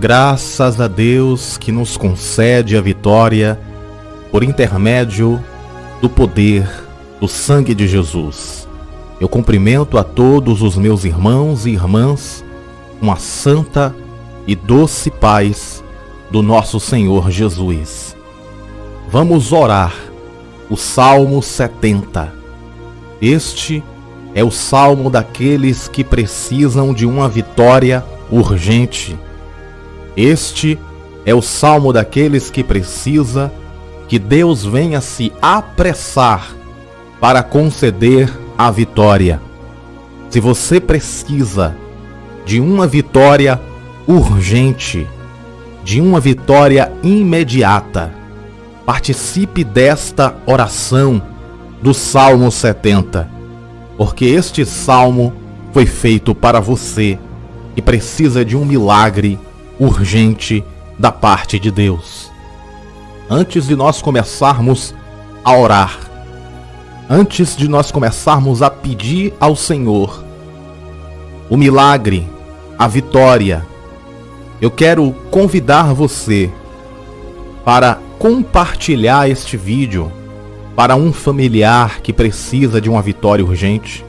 Graças a Deus que nos concede a vitória por intermédio do poder do sangue de Jesus. Eu cumprimento a todos os meus irmãos e irmãs com a santa e doce paz do nosso Senhor Jesus. Vamos orar o Salmo 70. Este é o salmo daqueles que precisam de uma vitória urgente. Este é o salmo daqueles que precisa que Deus venha se apressar para conceder a vitória. Se você precisa de uma vitória urgente, de uma vitória imediata, participe desta oração do Salmo 70, porque este salmo foi feito para você que precisa de um milagre urgente da parte de Deus. Antes de nós começarmos a orar, antes de nós começarmos a pedir ao Senhor o milagre, a vitória, eu quero convidar você para compartilhar este vídeo para um familiar que precisa de uma vitória urgente,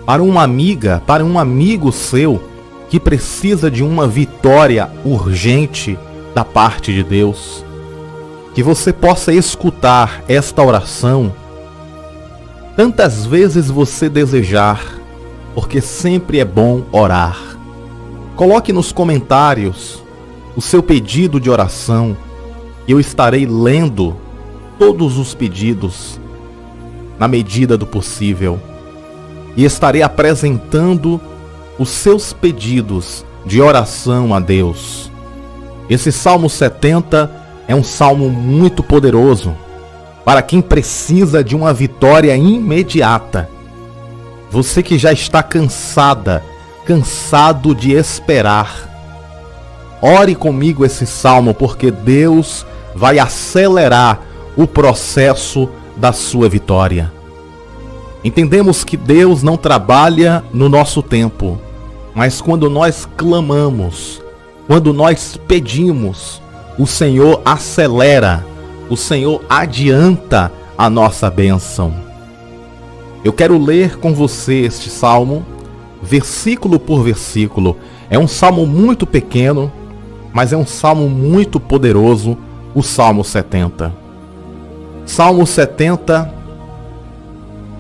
para uma amiga, para um amigo seu que precisa de uma vitória urgente da parte de Deus. Que você possa escutar esta oração tantas vezes você desejar, porque sempre é bom orar. Coloque nos comentários o seu pedido de oração e eu estarei lendo todos os pedidos na medida do possível e estarei apresentando os seus pedidos de oração a Deus. Esse Salmo 70 é um salmo muito poderoso para quem precisa de uma vitória imediata. Você que já está cansado de esperar, ore comigo esse salmo, porque Deus vai acelerar o processo da sua vitória. Entendemos que Deus não trabalha no nosso tempo, mas quando nós clamamos, quando nós pedimos, o Senhor acelera, o Senhor adianta a nossa bênção. Eu quero ler com você este salmo, versículo por versículo. É um salmo muito pequeno, mas é um salmo muito poderoso, o Salmo 70. Salmo 70,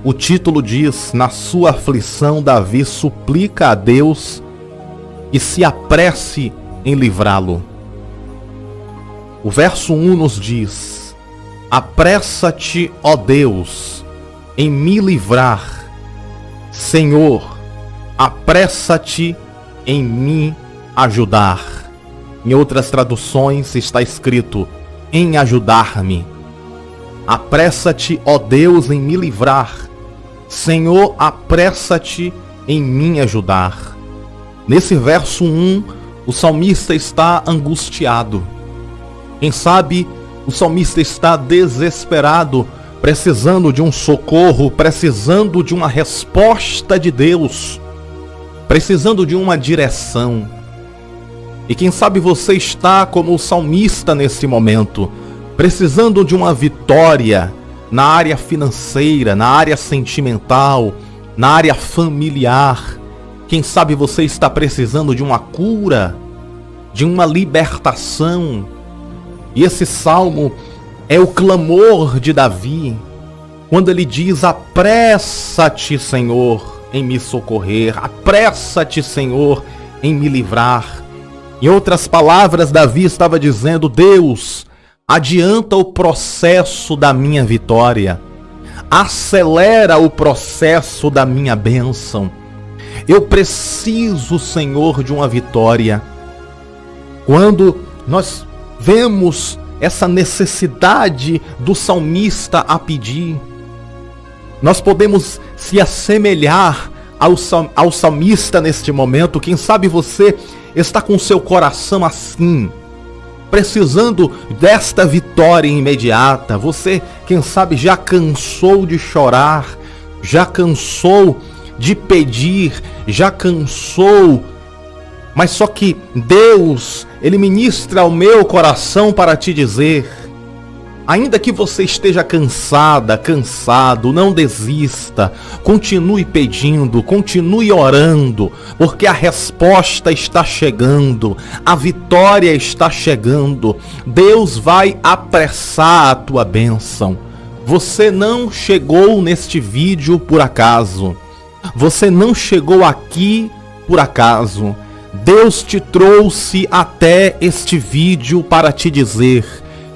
o título diz: na sua aflição Davi suplica a Deus e se apresse em livrá-lo. O verso 1 nos diz: apressa-te, ó Deus, em me livrar. Senhor, apressa-te em me ajudar. Em outras traduções está escrito: em ajudar-me. Apressa-te, ó Deus, em me livrar. Senhor, apressa-te em me ajudar. Nesse verso 1, o salmista está angustiado. Quem sabe o salmista está desesperado, precisando de um socorro, precisando de uma resposta de Deus, precisando de uma direção. E quem sabe você está como o salmista nesse momento, precisando de uma vitória na área financeira, na área sentimental, na área familiar. Quem sabe você está precisando de uma cura, de uma libertação. E esse salmo é o clamor de Davi, quando ele diz: apressa-te, Senhor, em me socorrer, apressa-te, Senhor, em me livrar. Em outras palavras, Davi estava dizendo: Deus, adianta o processo da minha vitória, acelera o processo da minha bênção. Eu preciso, Senhor, de uma vitória. Quando nós vemos essa necessidade do salmista a pedir, nós podemos se assemelhar ao salmista neste momento. Quem sabe você está com seu coração assim, precisando desta vitória imediata. Você, quem sabe, já cansou de chorar, já cansou de pedir, já cansou Mas só que Deus, Ele ministra ao meu coração para te dizer: ainda que você esteja cansada, cansado, não desista, continue pedindo, continue orando, porque a resposta está chegando, a vitória está chegando, Deus vai apressar a tua bênção. Você não chegou neste vídeo por acaso, você não chegou aqui por acaso. Deus te trouxe até este vídeo para te dizer: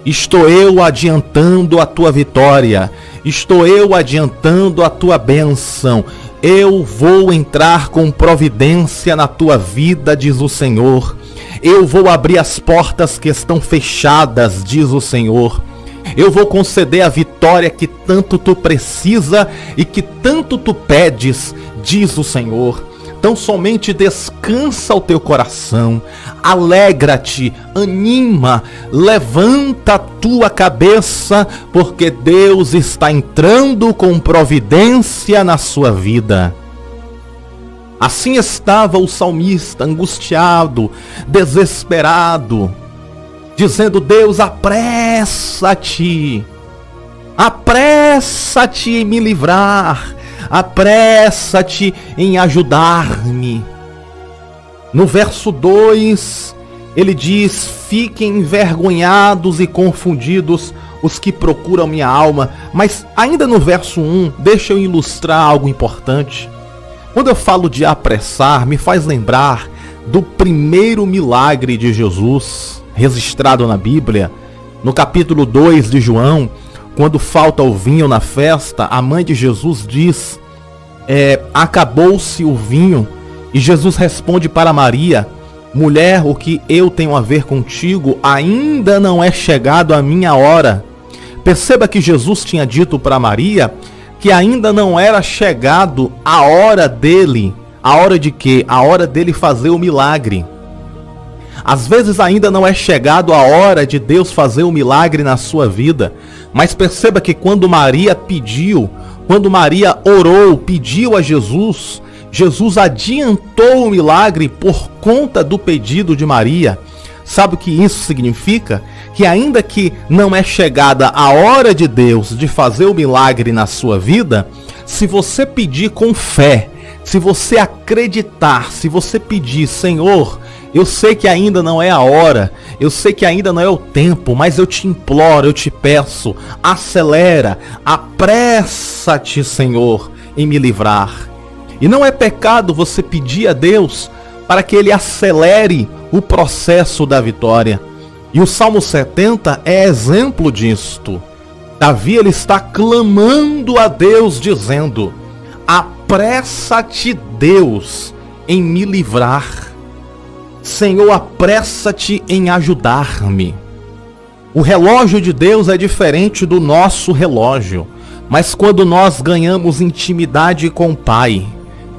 estou eu adiantando a tua vitória, estou eu adiantando a tua bênção, eu vou entrar com providência na tua vida, diz o Senhor. Eu vou abrir as portas que estão fechadas, diz o Senhor. Eu vou conceder a vitória que tanto tu precisa e que tanto tu pedes, diz o Senhor. Então somente descansa o teu coração, alegra-te, anima, levanta a tua cabeça, porque Deus está entrando com providência na sua vida. Assim estava o salmista, angustiado, desesperado, dizendo: Deus, apressa-te, apressa-te em me livrar, apressa-te em ajudar-me. No verso 2, ele diz: fiquem envergonhados e confundidos os que procuram minha alma. Mas ainda no verso 1, deixa eu ilustrar algo importante. Quando eu falo de apressar, me faz lembrar do primeiro milagre de Jesus, registrado na Bíblia, no capítulo 2 de João. Quando falta o vinho na festa, a mãe de Jesus diz: acabou-se o vinho. E Jesus responde para Maria: mulher, o que eu tenho a ver contigo? Ainda não é chegado a minha hora. Perceba que Jesus tinha dito para Maria que ainda não era chegado a hora dele. A hora de quê? A hora dele fazer o milagre. Às vezes ainda não é chegado a hora de Deus fazer o milagre na sua vida. Mas perceba que quando Maria pediu, quando Maria orou, pediu a Jesus, Jesus adiantou o milagre por conta do pedido de Maria. Sabe o que isso significa? Que ainda que não é chegada a hora de Deus de fazer o milagre na sua vida, se você pedir com fé, se você acreditar, se você pedir: Senhor, eu sei que ainda não é a hora, eu sei que ainda não é o tempo, mas eu te imploro, eu te peço, acelera, apressa-te, Senhor, em me livrar. E não é pecado você pedir a Deus para que Ele acelere o processo da vitória. E o Salmo 70 é exemplo disto. Davi, ele está clamando a Deus, dizendo: apressa-te, Deus, em me livrar. Senhor, apressa-te em ajudar-me. O relógio de Deus é diferente do nosso relógio. Mas quando nós ganhamos intimidade com o Pai,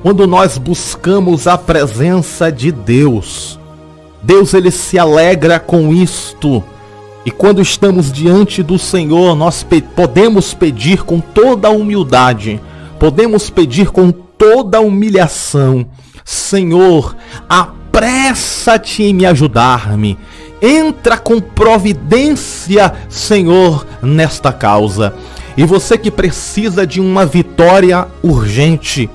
quando nós buscamos a presença de Deus, Deus, ele se alegra com isto. E quando estamos diante do Senhor, nós podemos pedir com toda a humildade, podemos pedir com toda a humilhação: Senhor, apressa-te em me ajudar-me. Entra com providência, Senhor, nesta causa. E você que precisa de uma vitória urgente,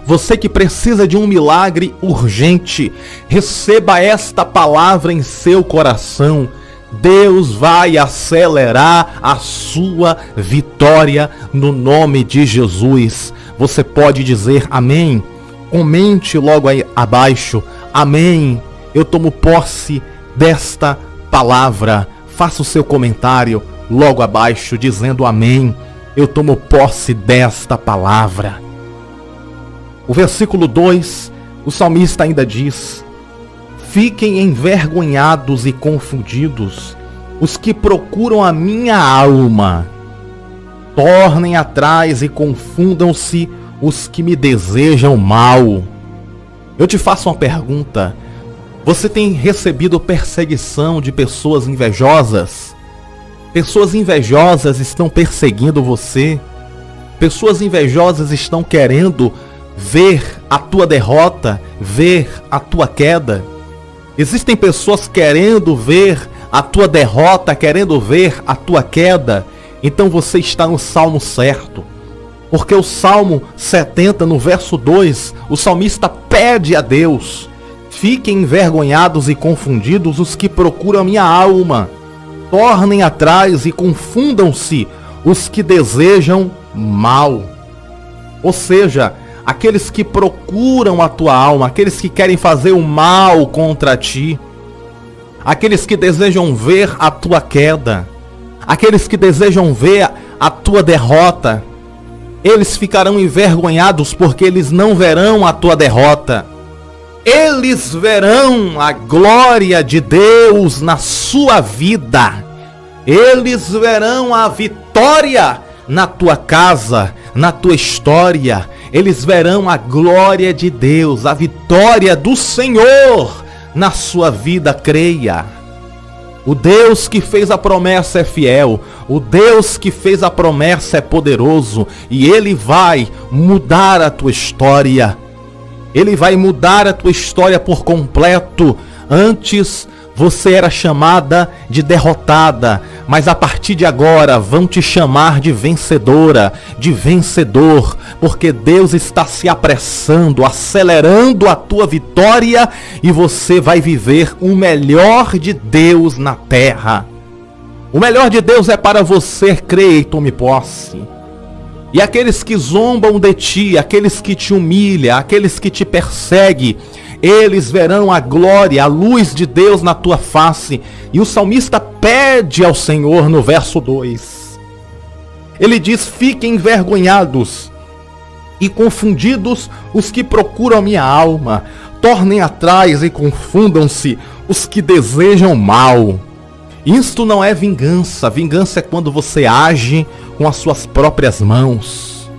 você que precisa de um milagre urgente, receba esta palavra em seu coração. Deus vai acelerar a sua vitória no nome de Jesus. Você pode dizer amém? Comente logo aí abaixo: amém. Eu tomo posse desta palavra. Faça o seu comentário logo abaixo dizendo amém. Eu tomo posse desta palavra. O versículo 2, o salmista ainda diz: fiquem envergonhados e confundidos os que procuram a minha alma. Tornem atrás e confundam-se os que me desejam mal. Eu te faço uma pergunta: você tem recebido perseguição de pessoas invejosas? Pessoas invejosas estão perseguindo você? Pessoas invejosas estão querendo ver a tua derrota, ver a tua queda? Existem pessoas querendo ver a tua derrota, querendo ver a tua queda. Então você está no salmo certo. Porque o Salmo 70, no verso 2, o salmista pede a Deus: fiquem envergonhados e confundidos os que procuram a minha alma. Tornem atrás e confundam-se os que desejam mal. Ou seja, aqueles que procuram a tua alma, aqueles que querem fazer o mal contra ti, aqueles que desejam ver a tua queda, aqueles que desejam ver a tua derrota, eles ficarão envergonhados porque eles não verão a tua derrota. Eles verão a glória de Deus na sua vida. Eles verão a vitória na tua casa, na tua história. Eles verão a glória de Deus, a vitória do Senhor na sua vida, creia. O Deus que fez a promessa é fiel. O Deus que fez a promessa é poderoso. E Ele vai mudar a tua história. Ele vai mudar a tua história por completo. Antes você era chamada de derrotada, mas a partir de agora vão te chamar de vencedora, de vencedor, porque Deus está se apressando, acelerando a tua vitória e você vai viver o melhor de Deus na terra. O melhor de Deus é para você, creia e tome posse. E aqueles que zombam de ti, aqueles que te humilham, aqueles que te perseguem, eles verão a glória, a luz de Deus na tua face. E o salmista pede ao Senhor no verso 2. Ele diz: fiquem envergonhados e confundidos os que procuram a minha alma. Tornem atrás e confundam-se os que desejam mal. Isto não é vingança. Vingança é quando você age com as suas próprias mãos.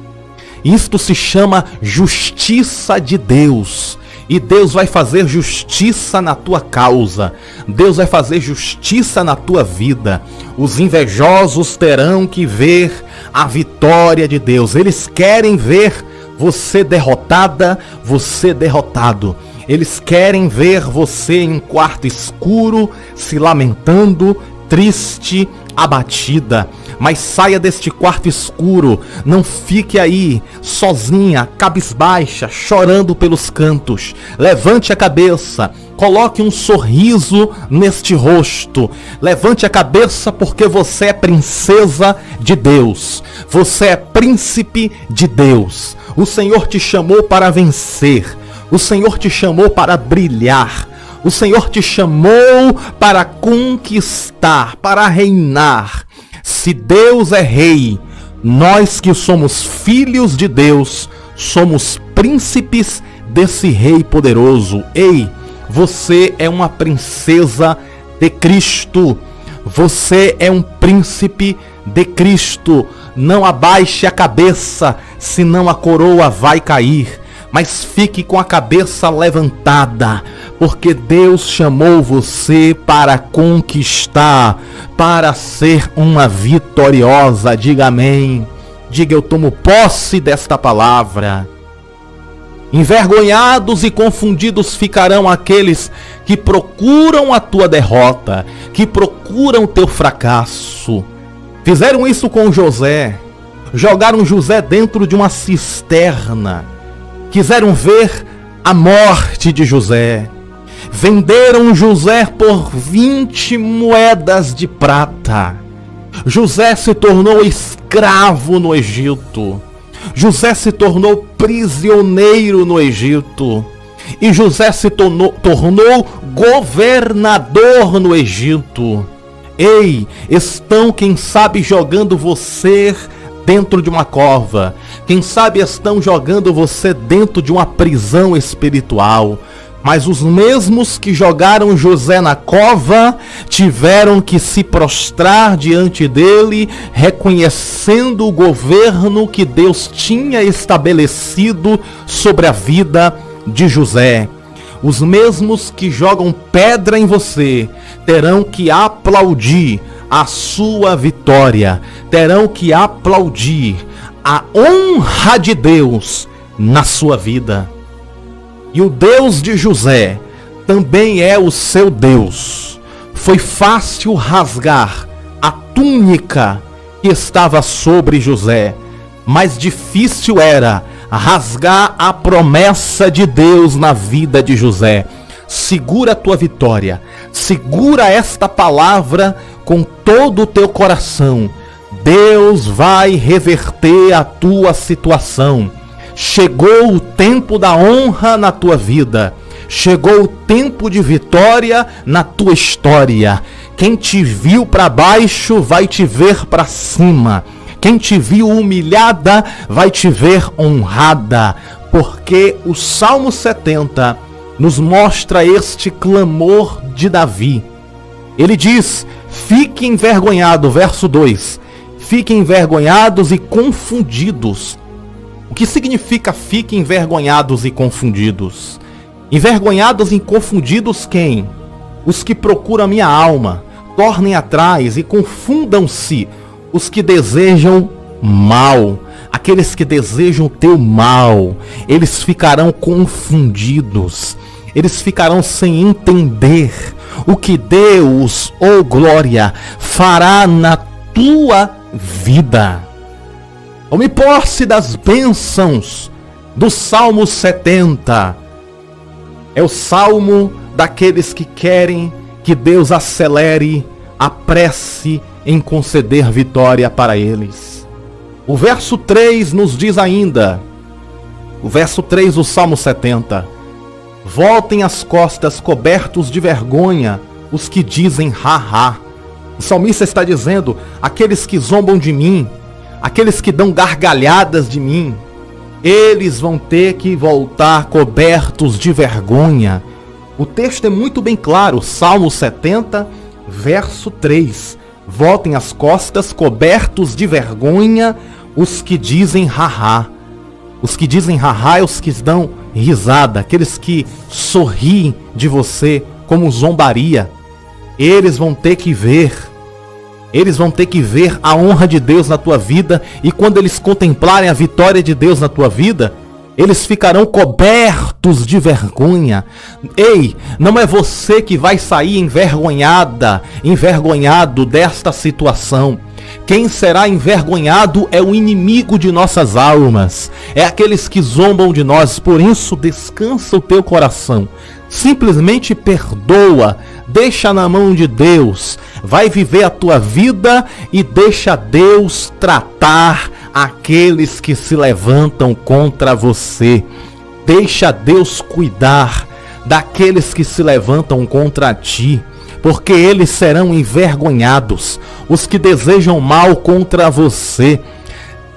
Isto se chama justiça de Deus. E Deus vai fazer justiça na tua causa. Deus vai fazer justiça na tua vida. Os invejosos terão que ver a vitória de Deus. Eles querem ver você derrotada, você derrotado. Eles querem ver você em quarto escuro, se lamentando, triste, abatida. Mas saia deste quarto escuro, não fique aí sozinha, cabisbaixa, chorando pelos cantos. Levante a cabeça, coloque um sorriso neste rosto. Levante a cabeça porque você é princesa de Deus. Você é príncipe de Deus. O Senhor te chamou para vencer. O Senhor te chamou para brilhar. O Senhor te chamou para conquistar, para reinar. Se Deus é rei, nós que somos filhos de Deus, somos príncipes desse rei poderoso. Ei, você é uma princesa de Cristo. Você é um príncipe de Cristo. Não abaixe a cabeça, senão a coroa vai cair. Mas fique com a cabeça levantada, porque Deus chamou você para conquistar, para ser uma vitoriosa. Diga amém. Diga: eu tomo posse desta palavra. Envergonhados e confundidos ficarão aqueles que procuram a tua derrota, que procuram o teu fracasso. Fizeram isso com José. Jogaram José dentro de uma cisterna. Quiseram ver a morte de José. Venderam José por 20 moedas de prata. José se tornou escravo no Egito. José se tornou prisioneiro no Egito. E José se tornou governador no Egito. Ei, estão, quem sabe, jogando você dentro de uma cova. Quem sabe estão jogando você dentro de uma prisão espiritual. Mas os mesmos que jogaram José na cova tiveram que se prostrar diante dele, reconhecendo o governo que Deus tinha estabelecido sobre a vida de José. Os mesmos que jogam pedra em você terão que aplaudir a sua vitória, terão que aplaudir a honra de Deus na sua vida. E o Deus de José também é o seu Deus. Foi fácil rasgar a túnica que estava sobre José, mas difícil era rasgar a promessa de Deus na vida de José. Segura a tua vitória, segura esta palavra com todo o teu coração. Deus vai reverter a tua situação. Chegou o tempo da honra na tua vida. Chegou o tempo de vitória na tua história. Quem te viu para baixo vai te ver para cima. Quem te viu humilhada vai te ver honrada. Porque o Salmo 70 nos mostra este clamor de Davi. Ele diz: fiquem envergonhados, verso 2. Fiquem envergonhados e confundidos. O que significa fiquem envergonhados e confundidos? Envergonhados e confundidos quem? Os que procuram a minha alma. Tornem atrás e confundam-se os que desejam mal. Aqueles que desejam o teu mal, eles ficarão confundidos. Eles ficarão sem entender o que Deus, oh glória, fará na tua vida. Tome posse das bênçãos do Salmo 70. É o salmo daqueles que querem que Deus acelere, apresse em conceder vitória para eles. O verso 3 nos diz ainda, o verso 3 do Salmo 70: voltem as costas cobertos de vergonha os que dizem ha-ha. O salmista está dizendo: aqueles que zombam de mim, aqueles que dão gargalhadas de mim, eles vão ter que voltar cobertos de vergonha. O texto é muito bem claro, Salmo 70, verso 3. Voltem as costas cobertos de vergonha os que dizem ha-ha. Os que dizem ha-ha é os que dão risada, aqueles que sorriem de você como zombaria. Eles vão ter que ver. Eles vão ter que ver a honra de Deus na tua vida. E quando eles contemplarem a vitória de Deus na tua vida, eles ficarão cobertos de vergonha. Ei, não é você que vai sair envergonhado desta situação. Quem será envergonhado é o inimigo de nossas almas. É aqueles que zombam de nós. Por isso, descansa o teu coração. Simplesmente perdoa. Deixa na mão de Deus. Vai viver a tua vida e deixa Deus tratar aqueles que se levantam contra você. Deixa Deus cuidar daqueles que se levantam contra ti, porque eles serão envergonhados. Os que desejam mal contra você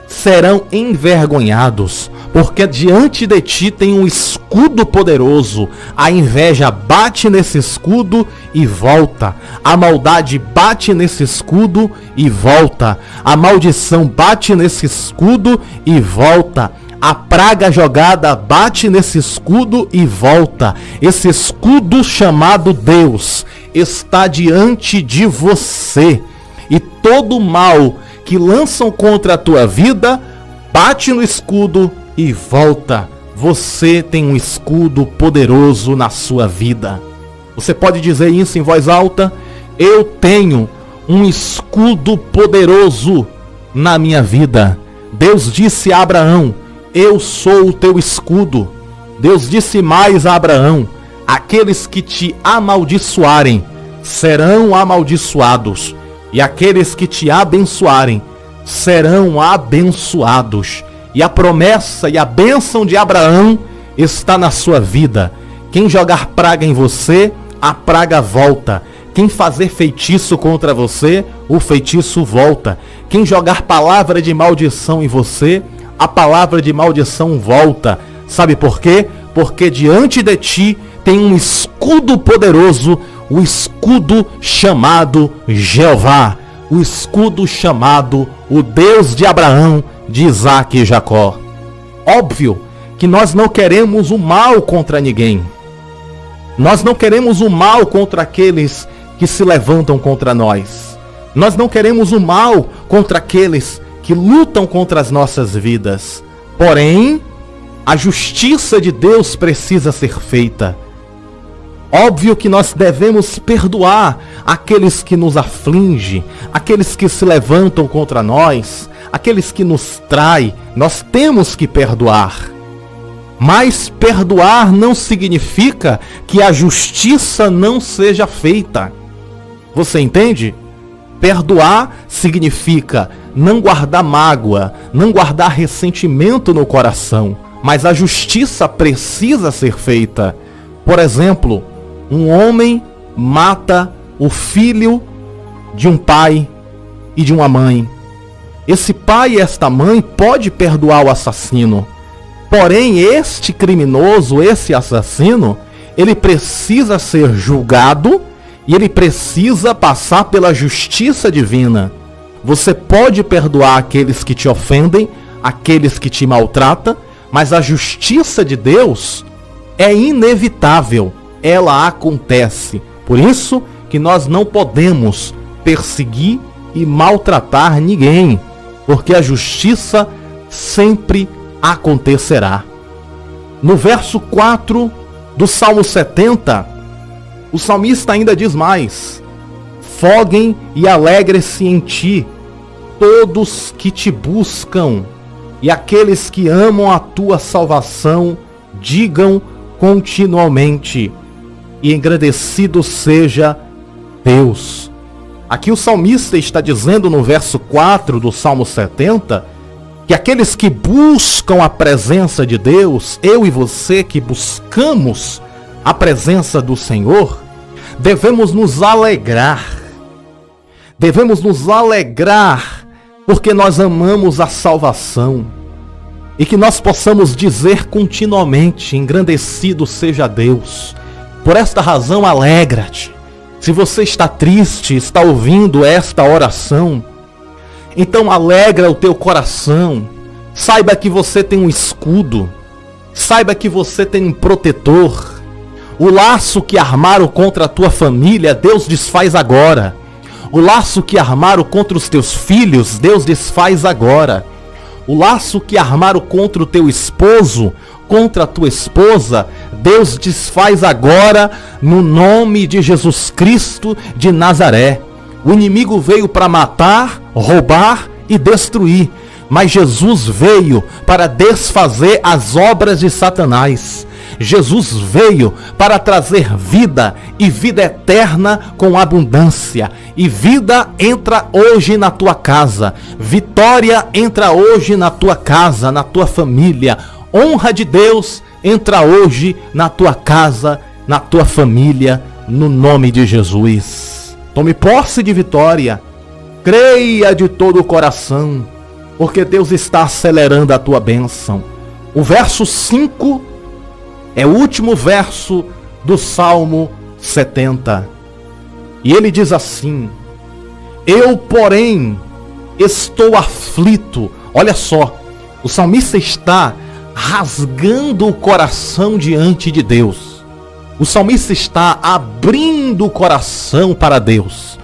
serão envergonhados, porque diante de ti tem um escudo poderoso. A inveja bate nesse escudo e volta. A maldade bate nesse escudo e volta. A maldição bate nesse escudo e volta. A praga jogada bate nesse escudo e volta. Esse escudo chamado Deus está diante de você. E todo mal que lançam contra a tua vida bate no escudo e volta. Você tem um escudo poderoso na sua vida. Você pode dizer isso em voz alta: eu tenho um escudo poderoso na minha vida. Deus disse a Abraão: eu sou o teu escudo. Deus disse mais a Abraão: aqueles que te amaldiçoarem serão amaldiçoados, e aqueles que te abençoarem serão abençoados. E a promessa e a bênção de Abraão está na sua vida. Quem jogar praga em você, a praga volta. Quem fazer feitiço contra você, o feitiço volta. Quem jogar palavra de maldição em você, a palavra de maldição volta. Sabe por quê? Porque diante de ti tem um escudo poderoso, o escudo chamado Jeová, o escudo chamado o Deus de Abraão, de Isaac e Jacó. Óbvio que nós não queremos o mal contra ninguém. Nós não queremos o mal contra aqueles que se levantam contra nós. Nós não queremos o mal contra aqueles que lutam contra as nossas vidas. Porém, a justiça de Deus precisa ser feita. Óbvio que nós devemos perdoar aqueles que nos afligem, aqueles que se levantam contra nós, aqueles que nos traem. Nós temos que perdoar. Mas perdoar não significa que a justiça não seja feita. Você entende? Perdoar significa não guardar mágoa, não guardar ressentimento no coração. Mas a justiça precisa ser feita. Por exemplo, um homem mata o filho de um pai e de uma mãe. Esse pai e esta mãe pode perdoar o assassino. Porém, este criminoso, esse assassino, ele precisa ser julgado e ele precisa passar pela justiça divina. Você pode perdoar aqueles que te ofendem, aqueles que te maltratam, mas a justiça de Deus é inevitável. Ela acontece. Por isso que nós não podemos perseguir e maltratar ninguém, porque a justiça sempre acontecerá. No verso 4 do Salmo 70, o salmista ainda diz mais: foguem e alegrem-se em ti todos que te buscam, e aqueles que amam a tua salvação digam continuamente: e engrandecido seja Deus. Aqui o salmista está dizendo no verso 4 do Salmo 70 que aqueles que buscam a presença de Deus, eu e você que buscamos a presença do Senhor, devemos nos alegrar. Devemos nos alegrar porque nós amamos a salvação. E que nós possamos dizer continuamente: engrandecido seja Deus. Por esta razão, alegra-te. Se você está triste, está ouvindo esta oração, então alegra o teu coração. Saiba que você tem um escudo. Saiba que você tem um protetor. O laço que armaram contra a tua família, Deus desfaz agora. O laço que armaram contra os teus filhos, Deus desfaz agora. O laço que armaram contra o teu esposo, contra a tua esposa, Deus desfaz agora no nome de Jesus Cristo de Nazaré. O inimigo veio para matar, roubar e destruir, mas Jesus veio para desfazer as obras de Satanás. Jesus veio para trazer vida e vida eterna com abundância. E vida entra hoje na tua casa. Vitória entra hoje na tua casa, na tua família. Honra de Deus entra hoje na tua casa, na tua família, no nome de Jesus. Tome posse de vitória. Creia de todo o coração, porque Deus está acelerando a tua bênção. O verso 5 é o último verso do Salmo 70. E ele diz assim: eu, porém, estou aflito. Olha só, o salmista está rasgando o coração diante de Deus. O salmista está abrindo o coração para Deus.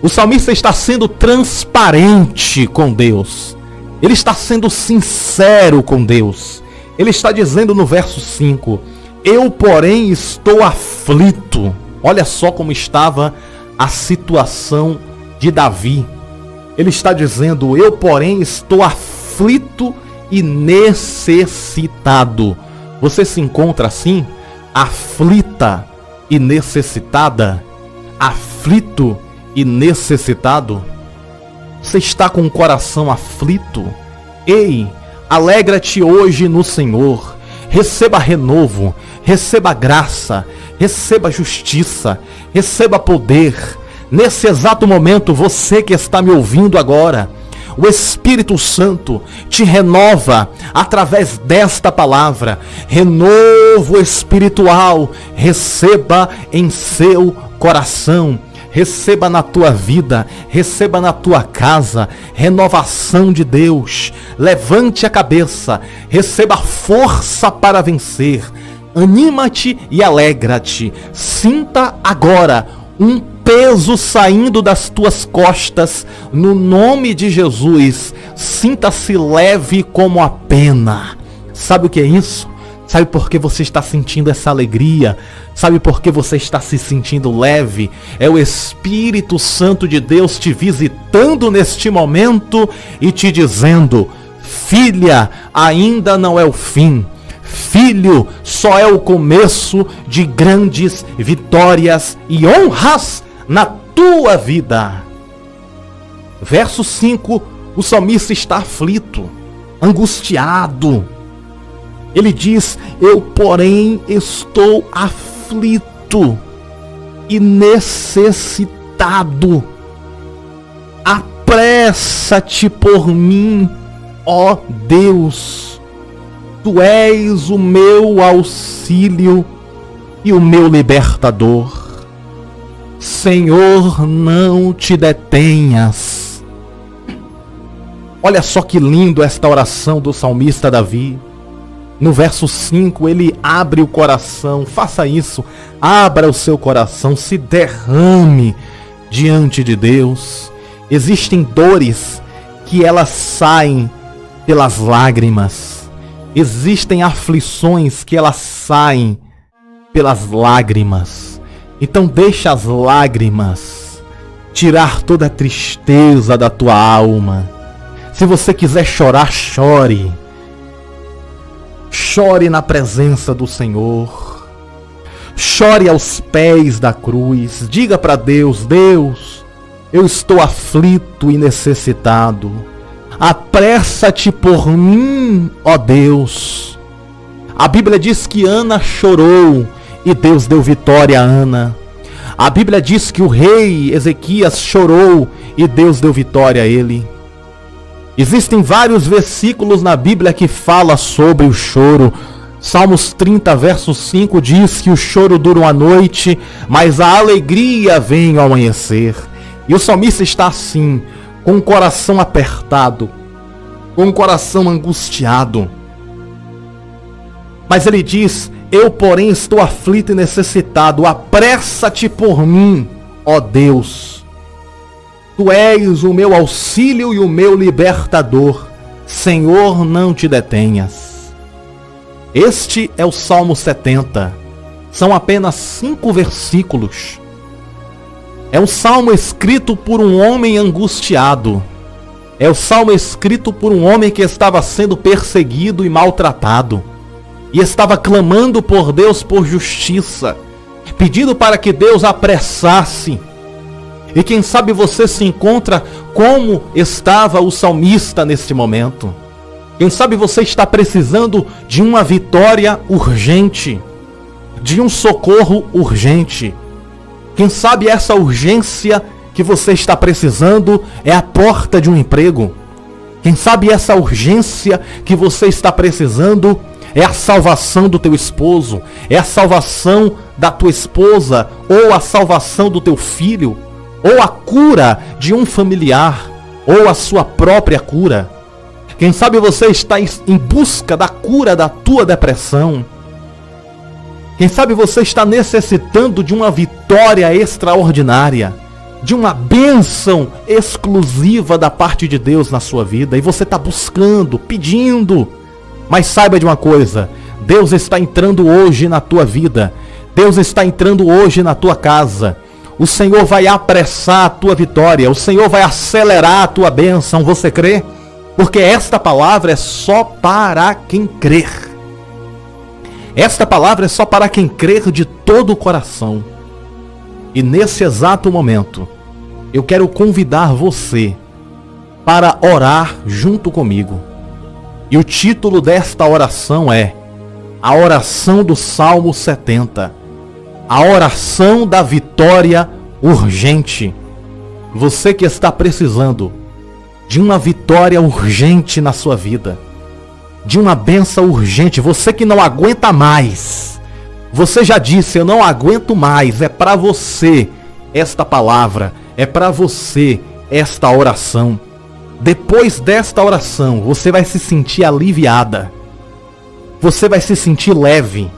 O salmista está sendo transparente com Deus. Ele está sendo sincero com Deus. Ele está dizendo no verso 5: eu, porém, estou aflito. Olha só como estava a situação de Davi. Ele está dizendo: eu, porém, estou aflito e necessitado. Você se encontra assim? Aflita e necessitada? Aflito e necessitado? Você está com o coração aflito? Ei, alegra-te hoje no Senhor. Receba renovo, receba graça, receba justiça, receba poder. Nesse exato momento, você que está me ouvindo agora, o Espírito Santo te renova através desta palavra. Renovo espiritual, receba em seu coração. Receba na tua vida, receba na tua casa, renovação de Deus. Levante a cabeça, receba força para vencer. Anima-te e alegra-te. Sinta agora um peso saindo das tuas costas, no nome de Jesus. Sinta-se leve como a pena. Sabe o que é isso? Sabe por que você está sentindo essa alegria? Sabe por que você está se sentindo leve? É o Espírito Santo de Deus te visitando neste momento e te dizendo: filha, ainda não é o fim. Filho, só é o começo de grandes vitórias e honras na tua vida. Verso 5, o salmista está aflito, angustiado. Ele diz: eu, porém, estou aflito e necessitado. Apressa-te por mim, ó Deus. Tu és o meu auxílio e o meu libertador. Senhor, não te detenhas. Olha só que lindo esta oração do salmista Davi. No verso 5, ele abre o coração. Faça isso. Abra o seu coração. Se derrame diante de Deus. Existem dores que elas saem pelas lágrimas. Existem aflições que elas saem pelas lágrimas. Então deixa as lágrimas tirar toda a tristeza da tua alma. Se você quiser chorar, chore. Chore na presença do Senhor. Chore aos pés da cruz. Diga para Deus: Deus, eu estou aflito e necessitado. Apressa-te por mim, ó Deus. A Bíblia diz que Ana chorou e Deus deu vitória a Ana. A Bíblia diz que o rei Ezequias chorou e Deus deu vitória a ele. Existem vários versículos na Bíblia que falam sobre o choro. Salmos 30, verso 5 diz que o choro dura uma noite, mas a alegria vem ao amanhecer. E o salmista está assim, com o coração apertado, com o coração angustiado. Mas ele diz: eu, porém, estou aflito e necessitado. Apressa-te por mim, ó Deus. Tu és o meu auxílio e o meu libertador. Senhor, não te detenhas. Este é o Salmo 70. São apenas 5 versículos. É um salmo escrito por um homem angustiado. É o salmo escrito por um homem que estava sendo perseguido e maltratado. E estava clamando por Deus por justiça. Pedindo para que Deus apressasse. E quem sabe você se encontra como estava o salmista neste momento. Quem sabe você está precisando de uma vitória urgente. De um socorro urgente. Quem sabe essa urgência que você está precisando é a porta de um emprego. Quem sabe essa urgência que você está precisando é a salvação do teu esposo, é a salvação da tua esposa, ou a salvação do teu filho, ou a cura de um familiar, ou a sua própria cura. Quem sabe você está em busca da cura da tua depressão. Quem sabe você está necessitando de uma vitória extraordinária, de uma bênção exclusiva da parte de Deus na sua vida, e você está buscando, pedindo. Mas saiba de uma coisa: Deus está entrando hoje na tua vida, Deus está entrando hoje na tua casa. O Senhor vai apressar a tua vitória, o Senhor vai acelerar a tua bênção. Você crê? Porque esta palavra é só para quem crer. Esta palavra é só para quem crer de todo o coração. E nesse exato momento, eu quero convidar você para orar junto comigo. E o título desta oração é a oração do Salmo 70. A oração da vitória urgente. Você que está precisando de uma vitória urgente na sua vida, de uma bênção urgente, você que não aguenta mais, você já disse: eu não aguento mais. É para você esta palavra, é para você esta oração. Depois desta oração, você vai se sentir aliviada, você vai se sentir leve.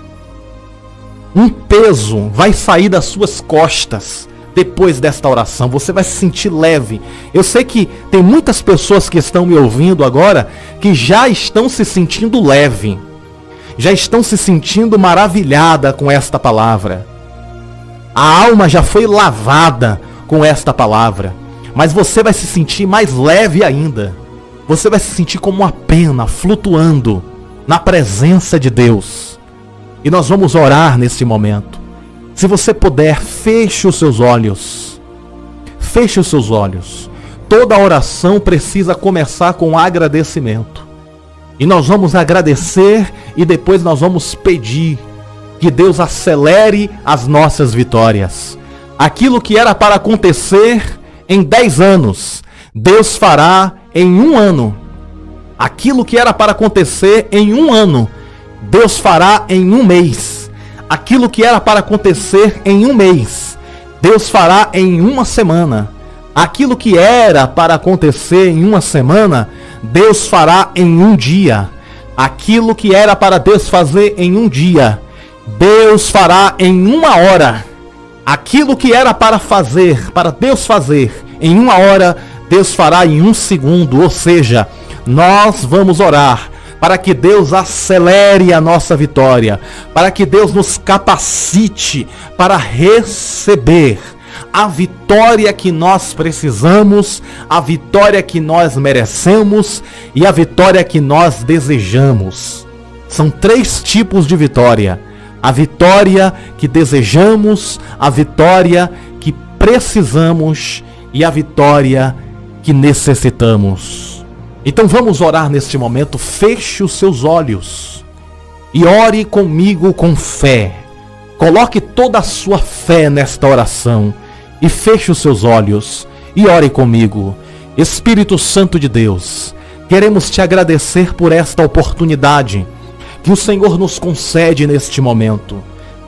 Um peso vai sair das suas costas. Depois desta oração, você vai se sentir leve. Eu sei que tem muitas pessoas que estão me ouvindo agora que já estão se sentindo leve. já estão se sentindo maravilhada com esta palavra. A alma já foi lavada com esta palavra. Mas você vai se sentir mais leve ainda. Você vai se sentir como uma pena flutuando na presença de Deus. E nós vamos orar nesse momento. Se você puder, feche os seus olhos. Feche os seus olhos. Toda oração precisa começar com agradecimento. E nós vamos agradecer e depois nós vamos pedir que Deus acelere as nossas vitórias. Aquilo que era para acontecer em 10 anos, Deus fará em 1 ano. Aquilo que era para acontecer em 1 ano, Deus fará em 1 mês. Aquilo que era para acontecer em 1 mês, Deus fará em 1 semana. Aquilo que era para acontecer em 1 semana, Deus fará em 1 dia. Aquilo que era para Deus fazer em 1 dia, Deus fará em 1 hora. Aquilo que era para Deus fazer em 1 hora, Deus fará em 1 segundo. Ou seja, nós vamos orar para que Deus acelere a nossa vitória, para que Deus nos capacite para receber a vitória que nós precisamos, a vitória que nós merecemos e a vitória que nós desejamos. São 3 tipos de vitória: a vitória que desejamos, a vitória que precisamos e a vitória que necessitamos. Então vamos orar neste momento. Feche os seus olhos e ore comigo com fé. Coloque toda a sua fé nesta oração e feche os seus olhos e ore comigo. Espírito Santo de Deus, queremos te agradecer por esta oportunidade que o Senhor nos concede neste momento.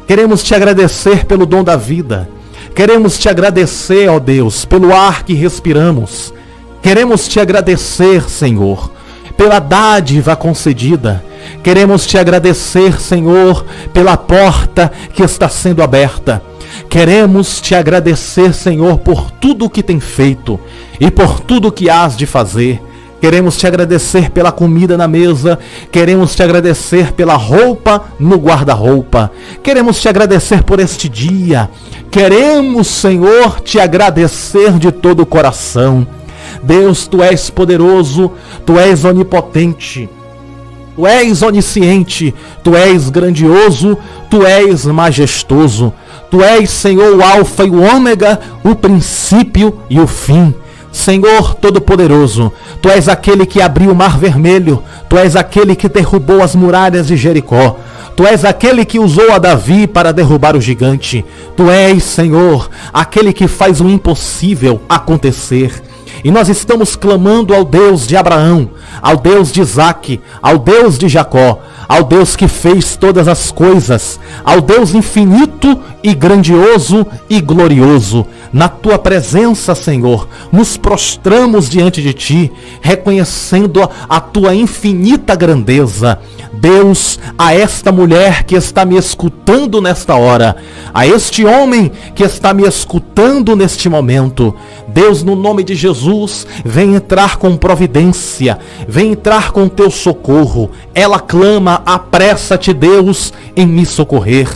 Queremos te agradecer pelo dom da vida. Queremos te agradecer, ó Deus, pelo ar que respiramos. Queremos te agradecer, Senhor, pela dádiva concedida. Queremos te agradecer, Senhor, pela porta que está sendo aberta. Queremos te agradecer, Senhor, por tudo o que tem feito e por tudo o que hás de fazer. Queremos te agradecer pela comida na mesa. Queremos te agradecer pela roupa no guarda-roupa. Queremos te agradecer por este dia. Queremos, Senhor, te agradecer de todo o coração. Deus, Tu és poderoso, Tu és onipotente, Tu és onisciente, Tu és grandioso, Tu és majestoso. Tu és, Senhor, o alfa e o ômega, o princípio e o fim. Senhor Todo-Poderoso, Tu és aquele que abriu o mar vermelho, Tu és aquele que derrubou as muralhas de Jericó, Tu és aquele que usou a Davi para derrubar o gigante. Tu és, Senhor, aquele que faz o impossível acontecer. E nós estamos clamando ao Deus de Abraão, ao Deus de Isaque, ao Deus de Jacó, ao Deus que fez todas as coisas, ao Deus infinito e grandioso e glorioso. Na Tua presença, Senhor, nos prostramos diante de Ti, reconhecendo a Tua infinita grandeza. Deus, a esta mulher que está me escutando nesta hora, a este homem que está me escutando neste momento, Deus, no nome de Jesus, vem entrar com providência, vem entrar com Teu socorro. Ela clama: apressa-te, Deus, em me socorrer.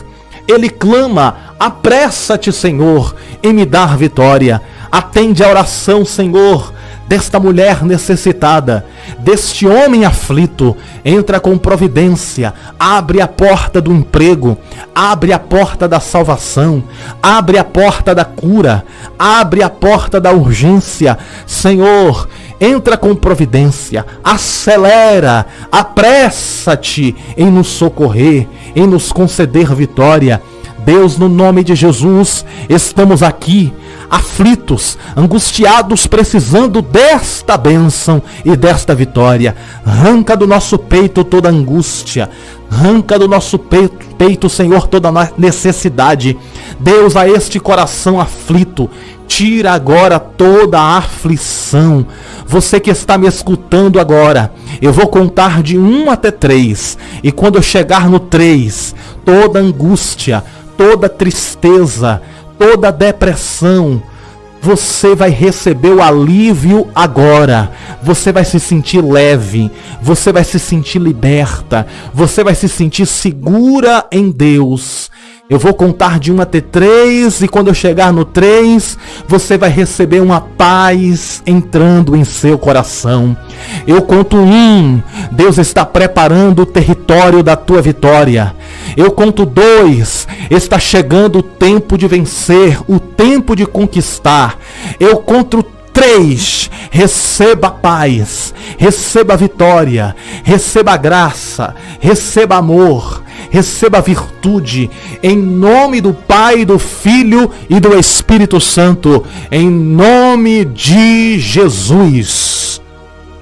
Ele clama: apressa-te, Senhor, em me dar vitória. Atende a oração, Senhor, desta mulher necessitada, deste homem aflito. Entra com providência, abre a porta do emprego, abre a porta da salvação, abre a porta da cura, abre a porta da urgência. Senhor, entra com providência, acelera, apressa-te em nos socorrer, em nos conceder vitória. Deus, no nome de Jesus, estamos aqui, aflitos, angustiados, precisando desta bênção e desta vitória. Arranca do nosso peito toda angústia, arranca do nosso peito, Senhor, toda necessidade. Deus, a este coração aflito, tira agora toda a aflição. Você que está me escutando agora, eu vou contar de 1 até 3. E quando eu chegar no 3, toda angústia, toda tristeza, toda depressão, você vai receber o alívio agora. Você vai se sentir leve, você vai se sentir liberta, você vai se sentir segura em Deus. Eu vou contar de 1 até 3 e quando eu chegar no 3, você vai receber uma paz entrando em seu coração. Eu conto 1, Deus está preparando o território da tua vitória. Eu conto 2, está chegando o tempo de vencer, o tempo de conquistar. Eu conto 3, receba paz, receba vitória, receba graça, receba amor, receba virtude, em nome do Pai, do Filho e do Espírito Santo, em nome de Jesus.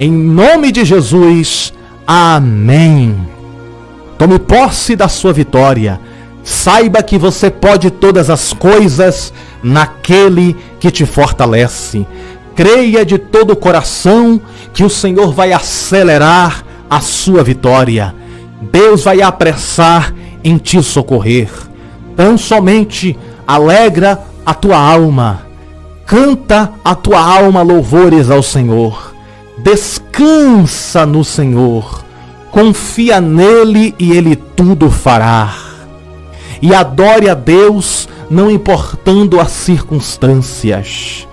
Em nome de Jesus, amém. Tome posse da sua vitória. Saiba que você pode todas as coisas naquele que te fortalece. Creia de todo o coração que o Senhor vai acelerar a sua vitória. Deus vai apressar em te socorrer. Tão somente alegra a tua alma. Canta a tua alma louvores ao Senhor. Descansa no Senhor. Confia nele e ele tudo fará. E adore a Deus, não importando as circunstâncias.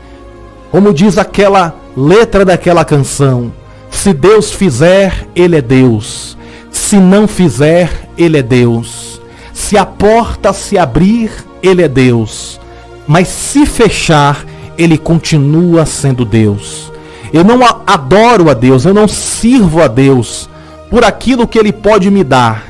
Como diz aquela letra daquela canção: se Deus fizer, ele é Deus. Se não fizer, ele é Deus. Se a porta se abrir, ele é Deus. Mas se fechar, ele continua sendo Deus. Eu não adoro a Deus, eu não sirvo a Deus por aquilo que ele pode me dar.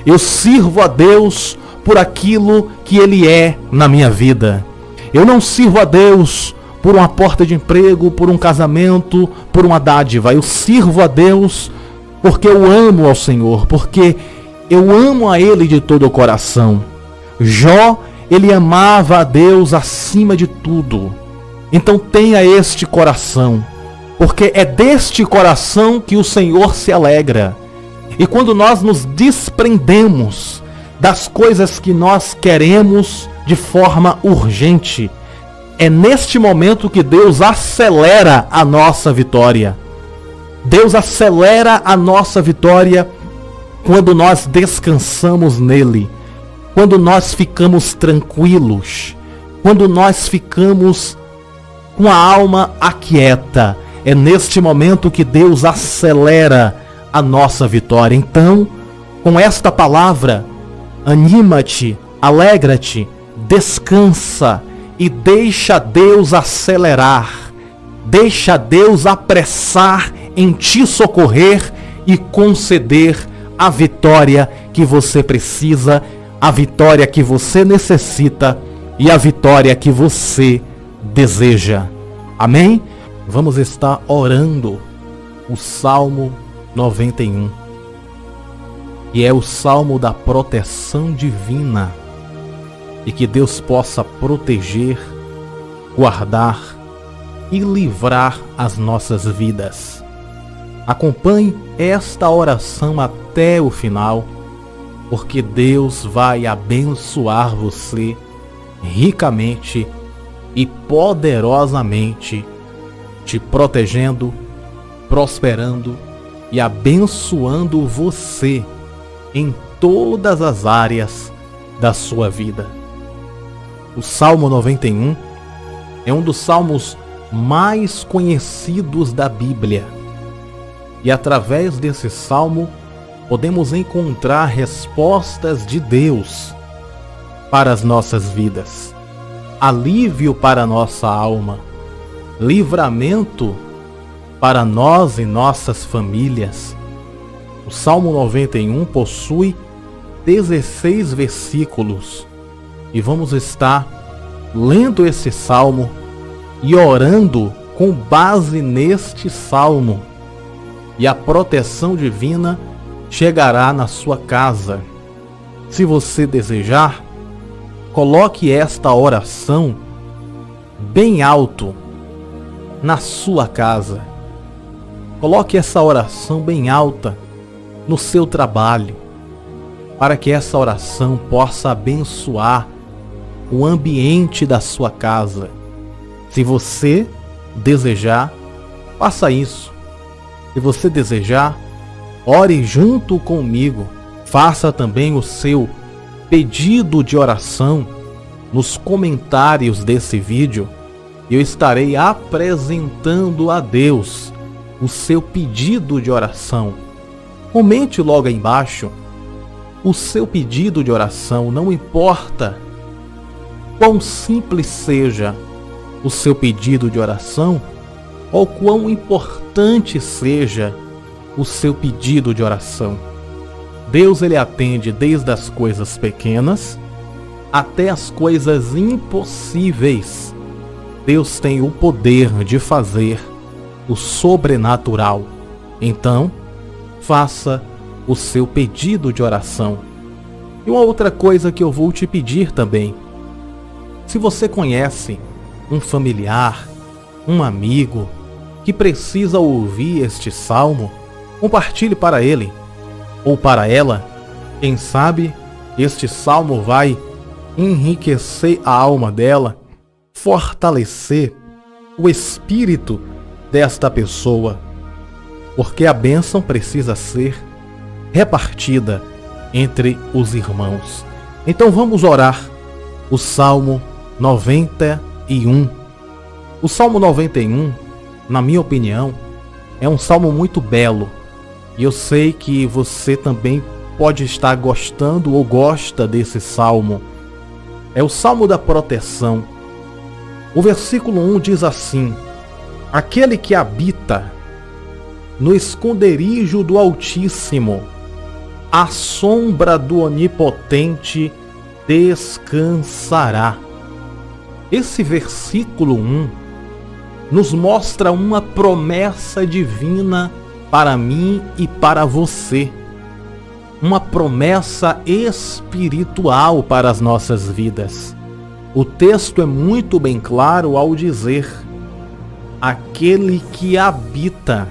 Eu sirvo a Deus por aquilo que ele é na minha vida. Eu não sirvo a Deus por uma porta de emprego, por um casamento, por uma dádiva. Eu sirvo a Deus porque eu amo ao Senhor, porque eu amo a Ele de todo o coração. Jó, ele amava a Deus acima de tudo. Então tenha este coração, porque é deste coração que o Senhor se alegra. E quando nós nos desprendemos das coisas que nós queremos de forma urgente, é neste momento que Deus acelera a nossa vitória. Deus acelera a nossa vitória quando nós descansamos nele, quando nós ficamos tranquilos, quando nós ficamos com a alma aquieta. É neste momento que Deus acelera a nossa vitória. Então, com esta palavra, anima-te, alegra-te, descansa e deixa Deus acelerar, deixa Deus apressar em te socorrer e conceder a vitória que você precisa, a vitória que você necessita e a vitória que você deseja. Amém? Vamos estar orando o Salmo 91, que é o Salmo da proteção divina, e que Deus possa proteger, guardar e livrar as nossas vidas. Acompanhe esta oração até o final, porque Deus vai abençoar você ricamente e poderosamente, te protegendo, prosperando e abençoando você em todas as áreas da sua vida. O Salmo 91 é um dos salmos mais conhecidos da Bíblia. E através desse salmo podemos encontrar respostas de Deus para as nossas vidas, alívio para a nossa alma, livramento para nós e nossas famílias. O Salmo 91 possui 16 versículos e vamos estar lendo esse salmo e orando com base neste salmo. E a proteção divina chegará na sua casa. Se você desejar, coloque esta oração bem alto na sua casa. Coloque essa oração bem alta no seu trabalho, para que essa oração possa abençoar o ambiente da sua casa. Se você desejar, faça isso. Se você desejar, ore junto comigo. Faça também o seu pedido de oração nos comentários desse vídeo. Eu estarei apresentando a Deus o seu pedido de oração. Comente logo aí embaixo o seu pedido de oração, não importa quão simples seja o seu pedido de oração ou quão importante seja o seu pedido de oração. Deus, ele atende desde as coisas pequenas até as coisas impossíveis. Deus tem o poder de fazer o sobrenatural. Então, faça o seu pedido de oração. E uma outra coisa que eu vou te pedir também. Se você conhece um familiar, um amigo que precisa ouvir este salmo, compartilhe para ele ou para ela. Quem sabe este salmo vai enriquecer a alma dela, fortalecer o espírito desta pessoa, porque a bênção precisa ser repartida entre os irmãos. Então vamos orar o Salmo 91. O Salmo 91, na minha opinião, é um salmo muito belo, e eu sei que você também pode estar gostando ou gosta desse salmo. É o salmo da proteção. O versículo 1 diz assim: aquele que habita no esconderijo do Altíssimo, à sombra do Onipotente descansará. Esse versículo 1 nos mostra uma promessa divina para mim e para você. Uma promessa espiritual para as nossas vidas. O texto é muito bem claro ao dizer: aquele que habita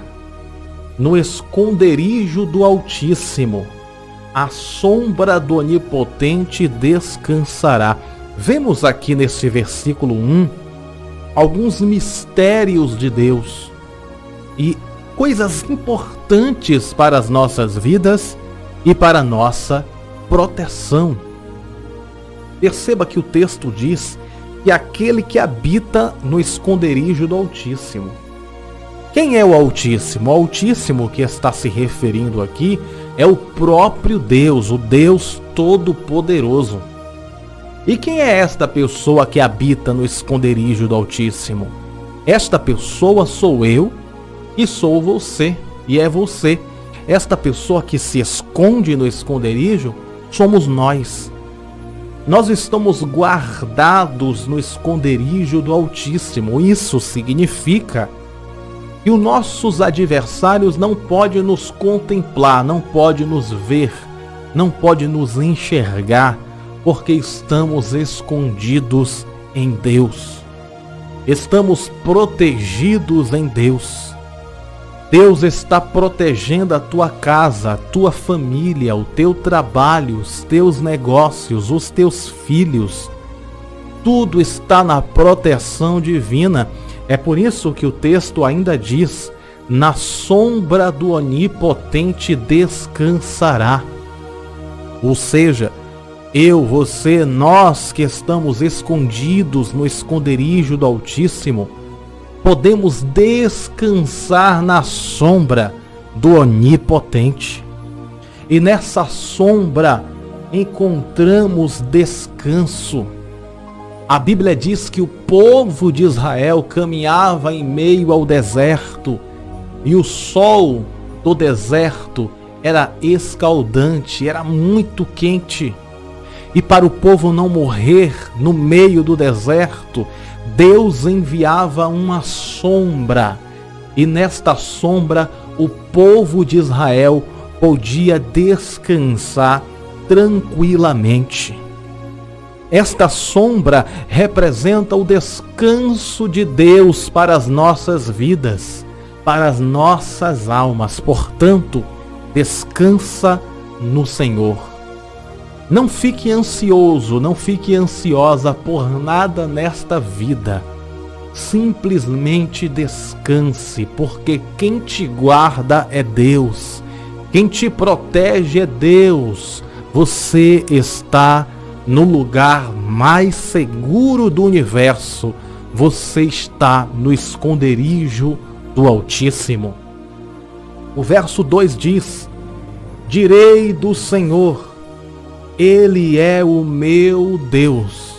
no esconderijo do Altíssimo, à sombra do Onipotente descansará. Vemos aqui nesse versículo 1 alguns mistérios de Deus e coisas importantes para as nossas vidas e para a nossa proteção. Perceba que o texto diz que aquele que habita no esconderijo do Altíssimo. Quem é o Altíssimo? O Altíssimo que está se referindo aqui é o próprio Deus, o Deus Todo-Poderoso. E quem é esta pessoa que habita no esconderijo do Altíssimo? Esta pessoa sou eu e sou você, e é você. Esta pessoa que se esconde no esconderijo somos nós. Nós estamos guardados no esconderijo do Altíssimo. Isso significa que os nossos adversários não podem nos contemplar, não podem nos ver, não podem nos enxergar, porque estamos escondidos em Deus. Estamos protegidos em Deus. Deus está protegendo a tua casa, a tua família, o teu trabalho, os teus negócios, os teus filhos. Tudo está na proteção divina. É por isso que o texto ainda diz: na sombra do Onipotente descansará. Ou seja, eu, você, nós que estamos escondidos no esconderijo do Altíssimo, podemos descansar na sombra do Onipotente. E nessa sombra encontramos descanso. A Bíblia diz que o povo de Israel caminhava em meio ao deserto, e o sol do deserto era escaldante, era muito quente. E para o povo não morrer no meio do deserto, Deus enviava uma sombra, e nesta sombra o povo de Israel podia descansar tranquilamente. Esta sombra representa o descanso de Deus para as nossas vidas, para as nossas almas. Portanto, descansa no Senhor. Não fique ansioso, não fique ansiosa por nada nesta vida. Simplesmente descanse, porque quem te guarda é Deus, quem te protege é Deus. Você está no lugar mais seguro do universo. Você está no esconderijo do Altíssimo. O verso 2 diz: direi do Senhor, Ele é o meu Deus,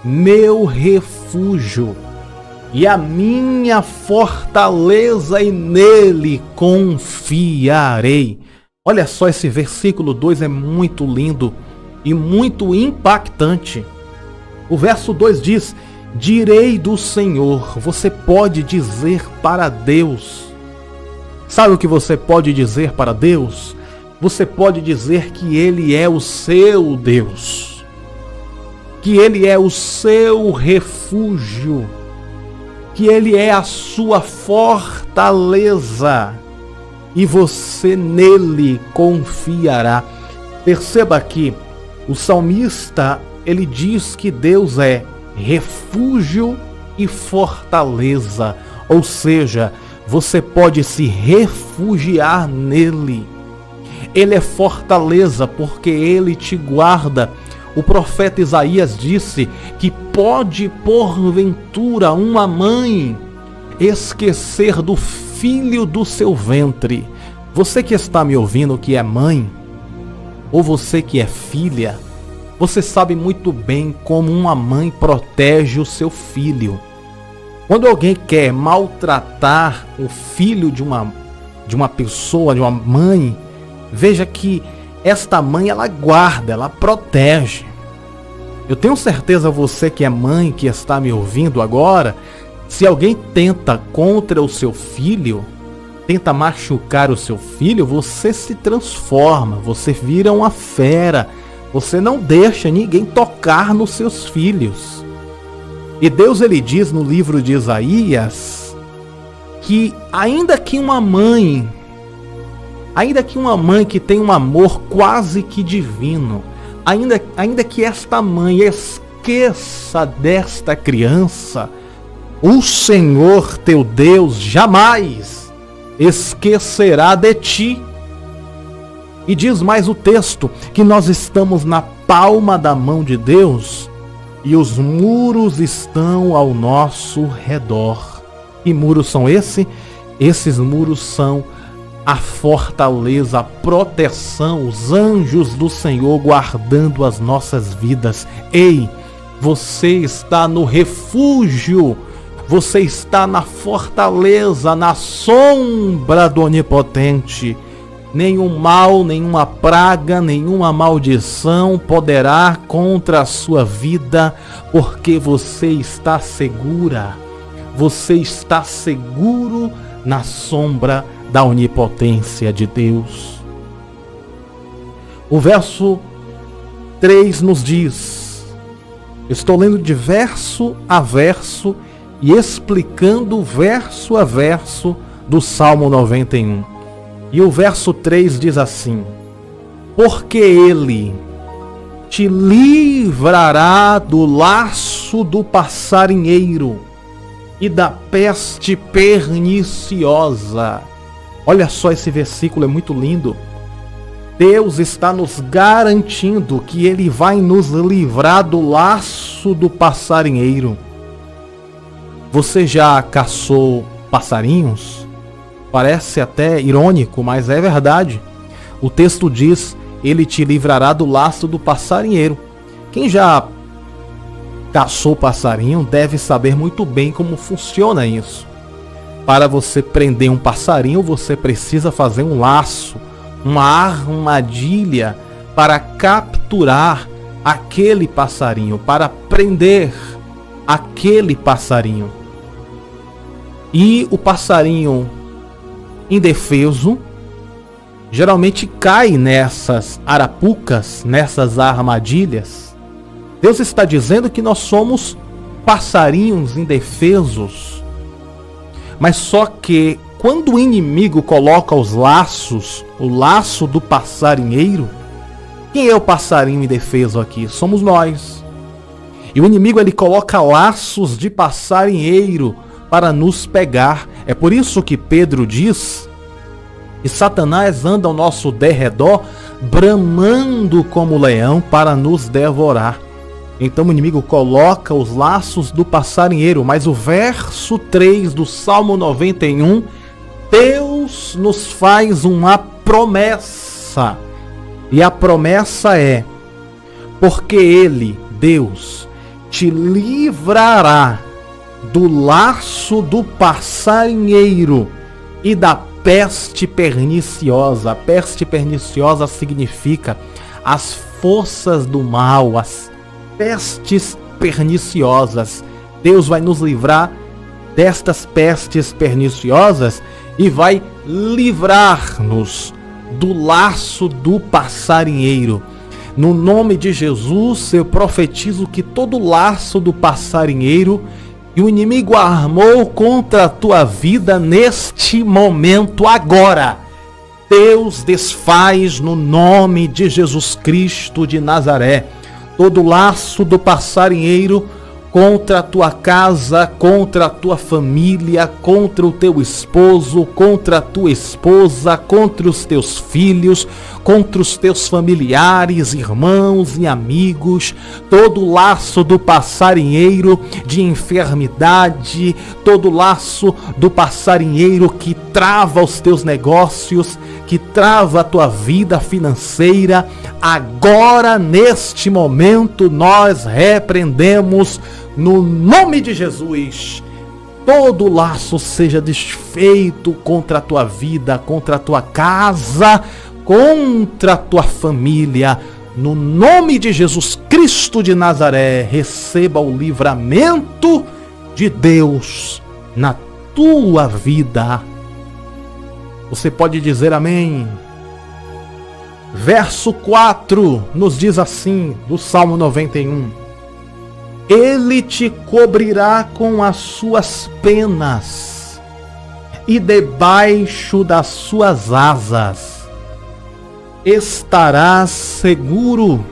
meu refúgio e a minha fortaleza, e nele confiarei. Olha só, esse versículo 2 é muito lindo e muito impactante. O verso 2 diz: direi do Senhor. Você pode dizer para Deus. Sabe o que você pode dizer para Deus? Você pode dizer que Ele é o seu Deus, que Ele é o seu refúgio, que Ele é a sua fortaleza, e você nele confiará. Perceba que o salmista, ele diz que Deus é refúgio e fortaleza, ou seja, você pode se refugiar nele. Ele é fortaleza porque ele te guarda. O profeta Isaías disse que pode porventura uma mãe esquecer do filho do seu ventre. Você que está me ouvindo que é mãe, ou você que é filha, você sabe muito bem como uma mãe protege o seu filho. Quando alguém quer maltratar o filho de uma pessoa, de uma mãe, veja que esta mãe, ela guarda, ela protege. Eu tenho certeza, você que é mãe, que está me ouvindo agora, se alguém tenta contra o seu filho, tenta machucar o seu filho, você se transforma, você vira uma fera, você não deixa ninguém tocar nos seus filhos. E Deus, ele diz no livro de Isaías que ainda que uma mãe que tem um amor quase que divino, ainda que esta mãe esqueça desta criança, o Senhor teu Deus jamais esquecerá de ti. E diz mais o texto que nós estamos na palma da mão de Deus e os muros estão ao nosso redor. Que muros são esses? Esses muros são a fortaleza, a proteção, os anjos do Senhor guardando as nossas vidas. Ei, você está no refúgio, você está na fortaleza, na sombra do Onipotente. Nenhum mal, nenhuma praga, nenhuma maldição poderá contra a sua vida, porque você está segura. Você está seguro na sombra da onipotência de Deus. O verso 3 nos diz, estou lendo de verso a verso e explicando verso a verso do Salmo 91. E o verso 3 diz assim: porque ele te livrará do laço do passarinheiro e da peste perniciosa. Olha só, esse versículo é muito lindo. Deus está nos garantindo que Ele vai nos livrar do laço do passarinheiro. Você já caçou passarinhos? Parece até irônico, mas é verdade. O texto diz, Ele te livrará do laço do passarinheiro. Quem já caçou passarinho deve saber muito bem como funciona isso. Para você prender um passarinho, você precisa fazer um laço, uma armadilha para capturar aquele passarinho, para prender aquele passarinho. E o passarinho indefeso geralmente cai nessas arapucas, nessas armadilhas. Deus está dizendo que nós somos passarinhos indefesos. Mas só que quando o inimigo coloca os laços, o laço do passarinheiro, quem é o passarinho indefeso aqui? Somos nós. E o inimigo, ele coloca laços de passarinheiro para nos pegar. É por isso que Pedro diz que Satanás anda ao nosso derredor, bramando como leão para nos devorar. Então o inimigo coloca os laços do passarinheiro. Mas o verso 3 do Salmo 91, Deus nos faz uma promessa. E a promessa é: porque Ele, Deus, te livrará do laço do passarinheiro e da peste perniciosa. A peste perniciosa significa as forças do mal, as pestes perniciosas. Deus vai nos livrar destas pestes perniciosas e vai livrar-nos do laço do passarinheiro. No nome de Jesus, eu profetizo que todo laço do passarinheiro que o inimigo armou contra a tua vida neste momento, agora, Deus desfaz no nome de Jesus Cristo de Nazaré. Todo laço do passarinheiro contra a tua casa, contra a tua família, contra o teu esposo, contra a tua esposa, contra os teus filhos, contra os teus familiares, irmãos e amigos, todo laço do passarinheiro de enfermidade, todo laço do passarinheiro que trava os teus negócios, que trava a tua vida financeira, agora neste momento nós repreendemos no nome de Jesus. Todo laço seja desfeito contra a tua vida, contra a tua casa, contra a tua família. No nome de Jesus Cristo de Nazaré, receba o livramento de Deus na tua vida. Você pode dizer amém? Verso 4 nos diz assim, do Salmo 91. Ele te cobrirá com as suas penas, e debaixo das suas asas estarás seguro.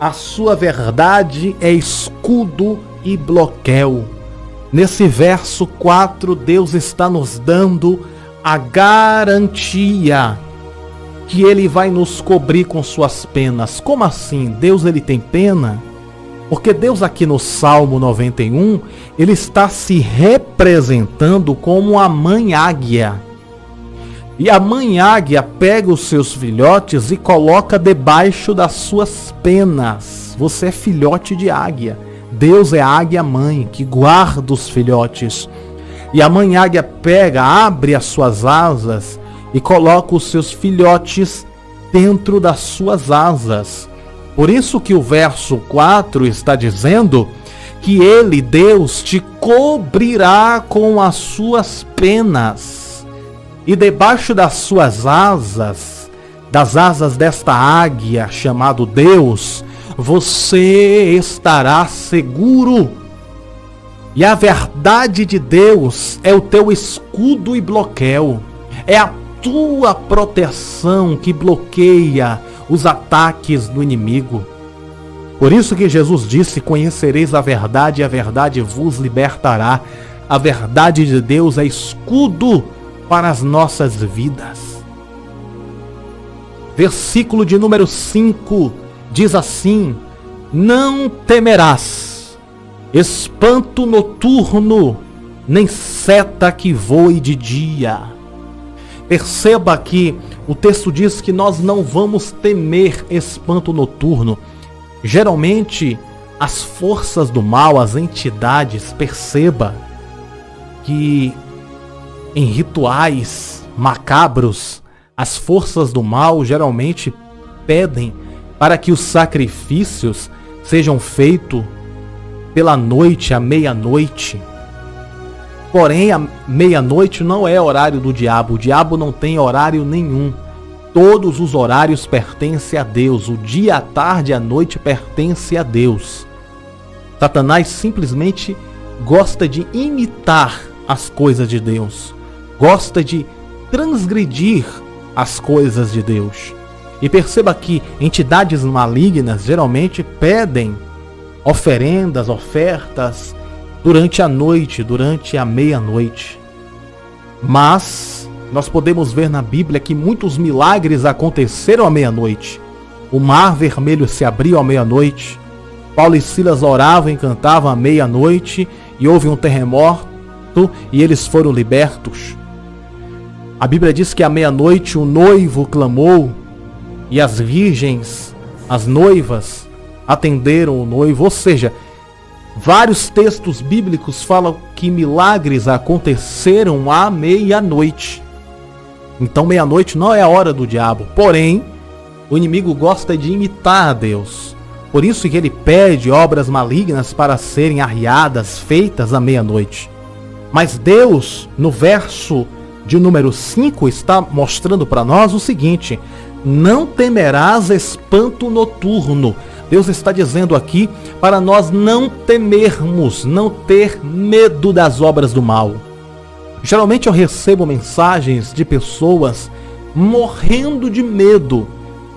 A sua verdade é escudo e bloqueio. Nesse verso 4, Deus está nos dando a garantia que Ele vai nos cobrir com suas penas. Como assim? Deus, Ele tem pena? Porque Deus aqui no Salmo 91, Ele está se representando como a mãe águia. E a mãe águia pega os seus filhotes e coloca debaixo das suas penas. Você é filhote de águia. Deus é a águia mãe que guarda os filhotes. E a mãe águia pega, abre as suas asas e coloca os seus filhotes dentro das suas asas. Por isso que o verso 4 está dizendo que Ele, Deus, te cobrirá com as suas penas. E debaixo das suas asas, das asas desta águia chamado Deus, você estará seguro. E a verdade de Deus é o teu escudo e bloqueio. É a tua proteção que bloqueia os ataques do inimigo. Por isso que Jesus disse: conhecereis a verdade e a verdade vos libertará. A verdade de Deus é escudo para as nossas vidas. Versículo de número 5 diz assim: não temerás espanto noturno, nem seta que voe de dia. Perceba que o texto diz que nós não vamos temer espanto noturno. Geralmente, as forças do mal, as entidades, perceba que em rituais macabros, as forças do mal geralmente pedem para que os sacrifícios sejam feitos pela noite, à meia-noite. Porém, a meia-noite não é horário do diabo. O diabo não tem horário nenhum. Todos os horários pertencem a Deus. O dia, a tarde e a noite pertence a Deus. Satanás simplesmente gosta de imitar as coisas de Deus. Gosta de transgredir as coisas de Deus. E perceba que entidades malignas geralmente pedem oferendas, ofertas durante a noite, durante a meia-noite. Mas nós podemos ver na Bíblia que muitos milagres aconteceram à meia-noite. O mar vermelho se abriu à meia-noite. Paulo e Silas oravam e cantavam à meia-noite e houve um terremoto e eles foram libertos. A Bíblia diz que à meia-noite o noivo clamou e as virgens, as noivas, atenderam o noivo. Ou seja, vários textos bíblicos falam que milagres aconteceram à meia-noite. Então meia-noite não é a hora do diabo. Porém, o inimigo gosta de imitar a Deus. Por isso que ele pede obras malignas para serem arriadas, feitas à meia-noite. Mas Deus, no verso de número 5, está mostrando para nós o seguinte: não temerás espanto noturno. Deus está dizendo aqui para nós não temermos, não ter medo das obras do mal. Geralmente eu recebo mensagens de pessoas morrendo de medo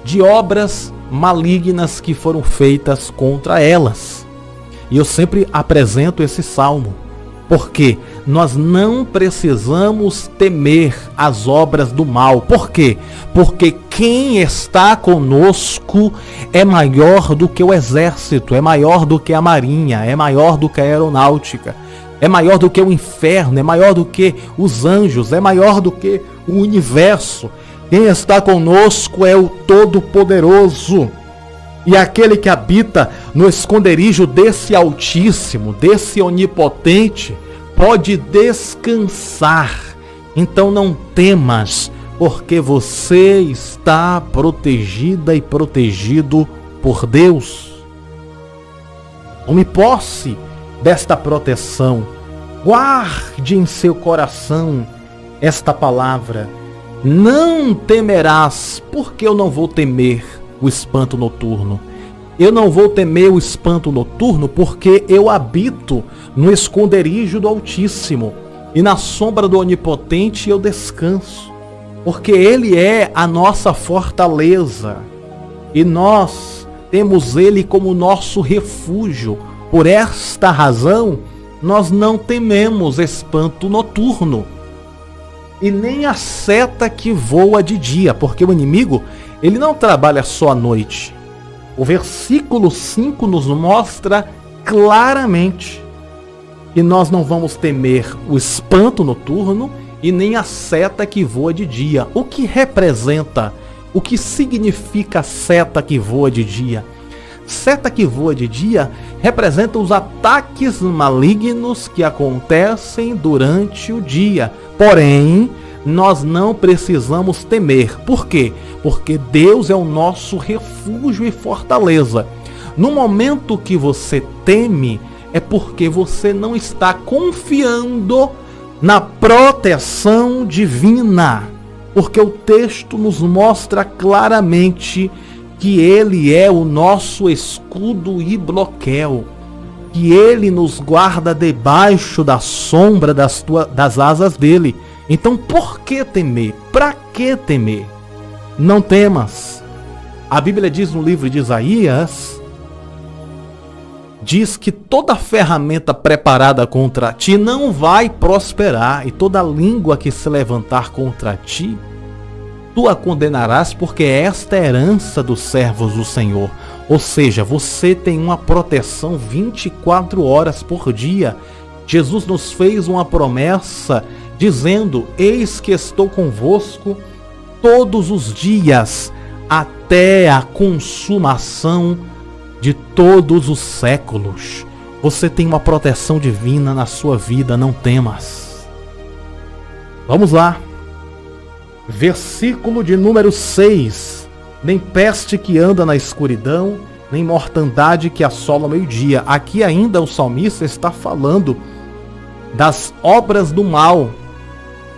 de obras malignas que foram feitas contra elas. E eu sempre apresento esse salmo, porque nós não precisamos temer as obras do mal. Por quê? Porque quem está conosco é maior do que o exército, é maior do que a marinha, é maior do que a aeronáutica, é maior do que o inferno, é maior do que os anjos, é maior do que o universo. Quem está conosco é o Todo-Poderoso. E aquele que habita no esconderijo desse Altíssimo, desse Onipotente, pode descansar. Então não temas, porque você está protegida e protegido por Deus. Tome posse desta proteção. Guarde em seu coração esta palavra. Não temerás. Porque eu não vou temer o espanto noturno? Eu não vou temer o espanto noturno porque eu habito no esconderijo do Altíssimo e na sombra do Onipotente eu descanso, porque Ele é a nossa fortaleza e nós temos Ele como nosso refúgio. Por esta razão, nós não tememos espanto noturno e nem a seta que voa de dia, porque o inimigo, ele não trabalha só à noite. O versículo 5 nos mostra claramente que nós não vamos temer o espanto noturno e nem a seta que voa de dia. O que representa? O que significa seta que voa de dia? Seta que voa de dia representa os ataques malignos que acontecem durante o dia. Porém, nós não precisamos temer. Por quê? Porque Deus é o nosso refúgio e fortaleza. No momento que você teme, é porque você não está confiando na proteção divina. Porque o texto nos mostra claramente que Ele é o nosso escudo e bloqueio, que Ele nos guarda debaixo da sombra das asas dEle. Então por que temer? Para que temer? Não temas. A Bíblia diz no livro de Isaías, diz que toda ferramenta preparada contra ti não vai prosperar, e toda língua que se levantar contra ti, tu a condenarás, porque esta é a herança dos servos do Senhor. Ou seja, você tem uma proteção 24 horas por dia. Jesus nos fez uma promessa dizendo: eis que estou convosco todos os dias, até a consumação de todos os séculos. Você tem uma proteção divina na sua vida, não temas. Vamos lá. Versículo de número 6. Nem peste que anda na escuridão, nem mortandade que assola ao meio-dia. Aqui ainda o salmista está falando das obras do mal,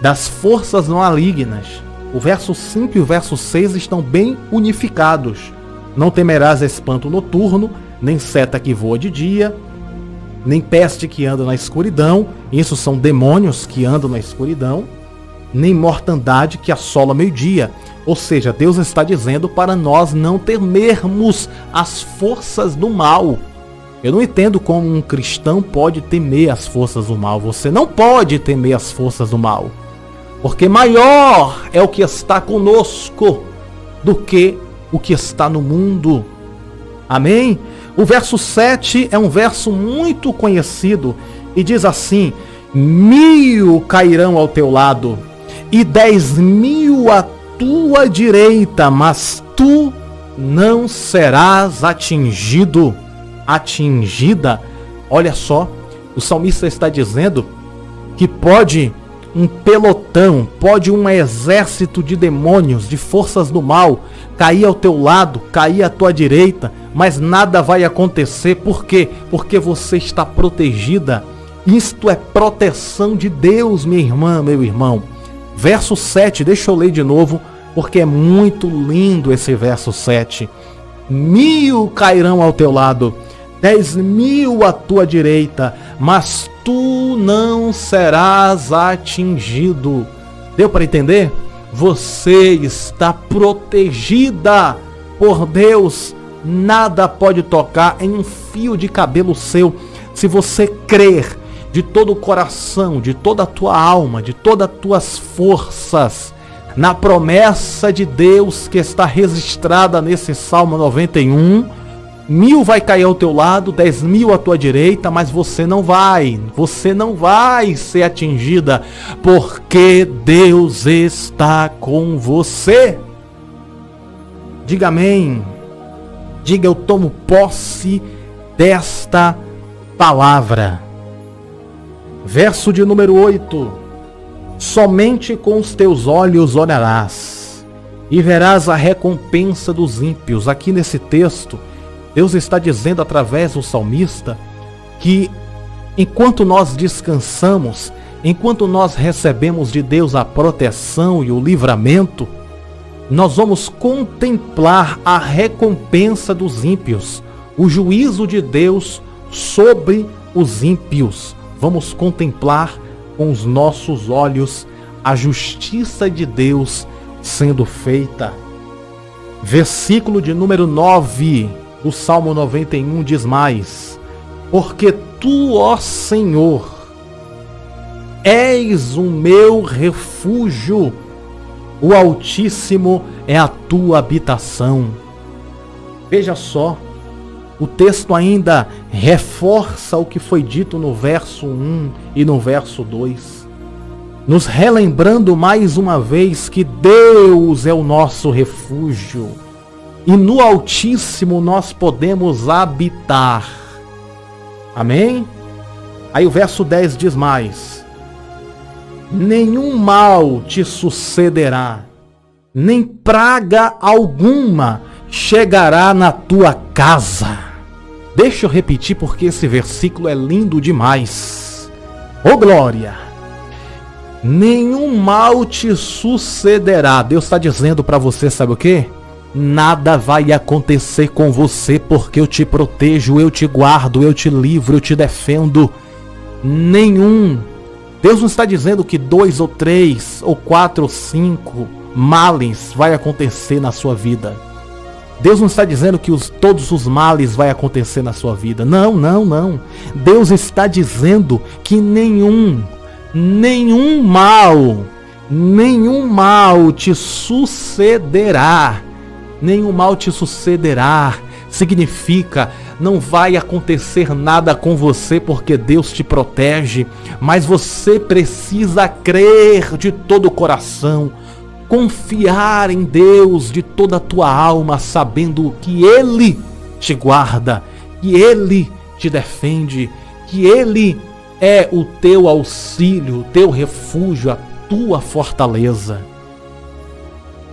das forças malignas. O verso 5 e o verso 6 estão bem unificados. Não temerás espanto noturno, nem seta que voa de dia, nem peste que anda na escuridão. Isso são demônios que andam na escuridão. Nem mortandade que assola meio-dia. Ou seja, Deus está dizendo para nós não temermos as forças do mal. Eu não entendo como um cristão pode temer as forças do mal. Você não pode temer as forças do mal, porque maior é o que está conosco do que o que está no mundo. Amém? O verso 7 é um verso muito conhecido e diz assim: 1000 cairão ao teu lado e 10.000 à tua direita, mas tu não serás atingido. Atingida. Olha só, o salmista está dizendo que pode um pelotão, pode um exército de demônios, de forças do mal cair ao teu lado, cair à tua direita, mas nada vai acontecer. Por quê? Porque você está protegida. Isto é proteção de Deus, minha irmã, meu irmão. Verso 7, deixa eu ler de novo, porque é muito lindo esse verso 7. 1000 cairão ao teu lado, 10.000 à tua direita, mas tu não serás atingido. Deu para entender? Você está protegida por Deus. Nada pode tocar em um fio de cabelo seu. Se você crer de todo o coração, de toda a tua alma, de todas as tuas forças, na promessa de Deus que está registrada nesse Salmo 91, 1000 vai cair ao teu lado, 10.000 à tua direita, mas você não vai ser atingida, porque Deus está com você. Diga amém. Diga: eu tomo posse desta palavra. Verso de número 8. Somente com os teus olhos olharás e verás a recompensa dos ímpios. Aqui nesse texto, Deus está dizendo através do salmista que enquanto nós descansamos, enquanto nós recebemos de Deus a proteção e o livramento, nós vamos contemplar a recompensa dos ímpios, o juízo de Deus sobre os ímpios. Vamos contemplar com os nossos olhos a justiça de Deus sendo feita. Versículo de número 9 do Salmo 91 diz mais: porque tu, ó Senhor, és o meu refúgio, o Altíssimo é a tua habitação. Veja só, o texto ainda reforça o que foi dito no verso 1 e no verso 2, nos relembrando mais uma vez que Deus é o nosso refúgio e no Altíssimo nós podemos habitar. Amém? Aí o verso 10 diz mais: nenhum mal te sucederá, nem praga alguma chegará na tua casa. Deixa eu repetir, porque esse versículo é lindo demais. Ô glória! Nenhum mal te sucederá. Deus está dizendo para você, sabe o quê? Nada vai acontecer com você, porque eu te protejo, eu te guardo, eu te livro, eu te defendo. Nenhum. Deus não está dizendo que 2 ou 3 ou 4 ou 5 males vai acontecer na sua vida. Deus não está dizendo que todos os males vai acontecer na sua vida. Não, não, não. Deus está dizendo que nenhum mal te sucederá. Nenhum mal te sucederá. Significa, não vai acontecer nada com você porque Deus te protege, mas você precisa crer de todo o coração, confiar em Deus de toda a tua alma, sabendo que Ele te guarda, que Ele te defende, que Ele é o teu auxílio, o teu refúgio, a tua fortaleza.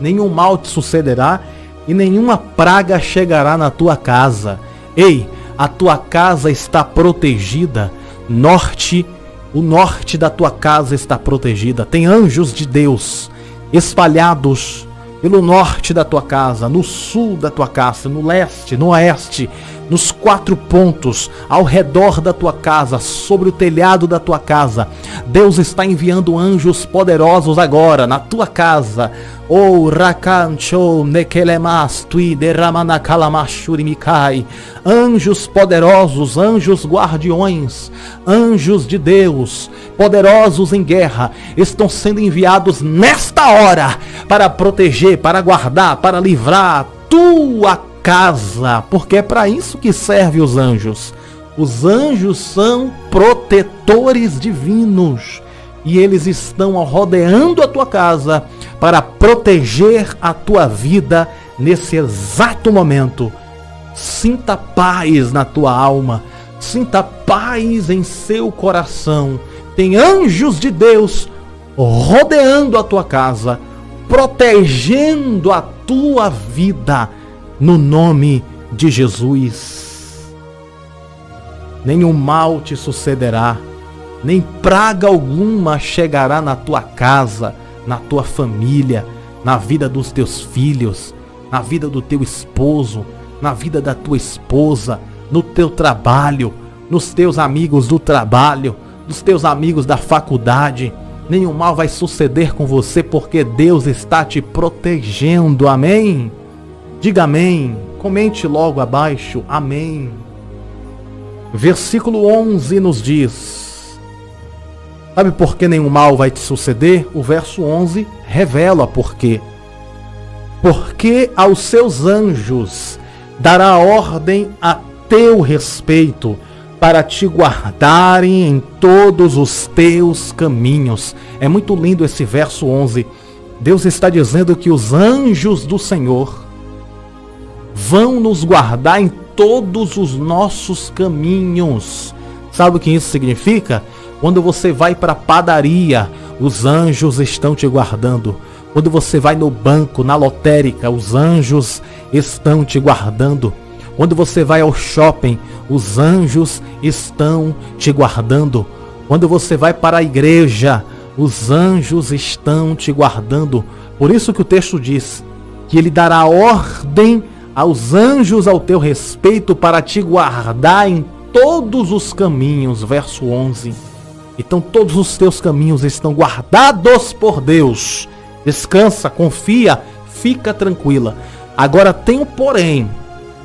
Nenhum mal te sucederá e nenhuma praga chegará na tua casa. Ei, a tua casa está protegida. O norte da tua casa está protegida. Tem anjos de Deus espalhados pelo norte da tua casa, no sul da tua casa, no leste, no oeste. nos 4 pontos, ao redor da tua casa, sobre o telhado da tua casa. Deus está enviando anjos poderosos agora na tua casa. Oh, rakancho nekelemas tui deramana kalamashurimikai. Anjos poderosos, anjos guardiões, anjos de Deus, poderosos em guerra, estão sendo enviados nesta hora para proteger, para guardar, para livrar a tua casa, porque é para isso que servem os anjos. Os anjos são protetores divinos e eles estão rodeando a tua casa para proteger a tua vida nesse exato momento. Sinta paz na tua alma, sinta paz em seu coração. Tem anjos de Deus rodeando a tua casa, protegendo a tua vida, no nome de Jesus. Nenhum mal te sucederá, nem praga alguma chegará na tua casa, na tua família, na vida dos teus filhos, na vida do teu esposo, na vida da tua esposa, no teu trabalho, nos teus amigos do trabalho, dos teus amigos da faculdade. Nenhum mal vai suceder com você, porque Deus está te protegendo. Amém? Diga amém. Comente logo abaixo. Amém. Versículo 11 nos diz: sabe por que nenhum mal vai te suceder? O verso 11 revela por quê. Porque aos seus anjos dará ordem a teu respeito, para te guardarem em todos os teus caminhos. É muito lindo esse verso 11. Deus está dizendo que os anjos do Senhor vão nos guardar em todos os nossos caminhos. Sabe o que isso significa? Quando você vai para a padaria, os anjos estão te guardando. Quando você vai no banco, na lotérica, os anjos estão te guardando. Quando você vai ao shopping, os anjos estão te guardando. Quando você vai para a igreja, os anjos estão te guardando. Por isso que o texto diz que ele dará ordem aos anjos ao teu respeito para te guardar em todos os caminhos. Verso 11. Então todos os teus caminhos estão guardados por Deus. Descansa, confia, fica tranquila. Agora tem um porém.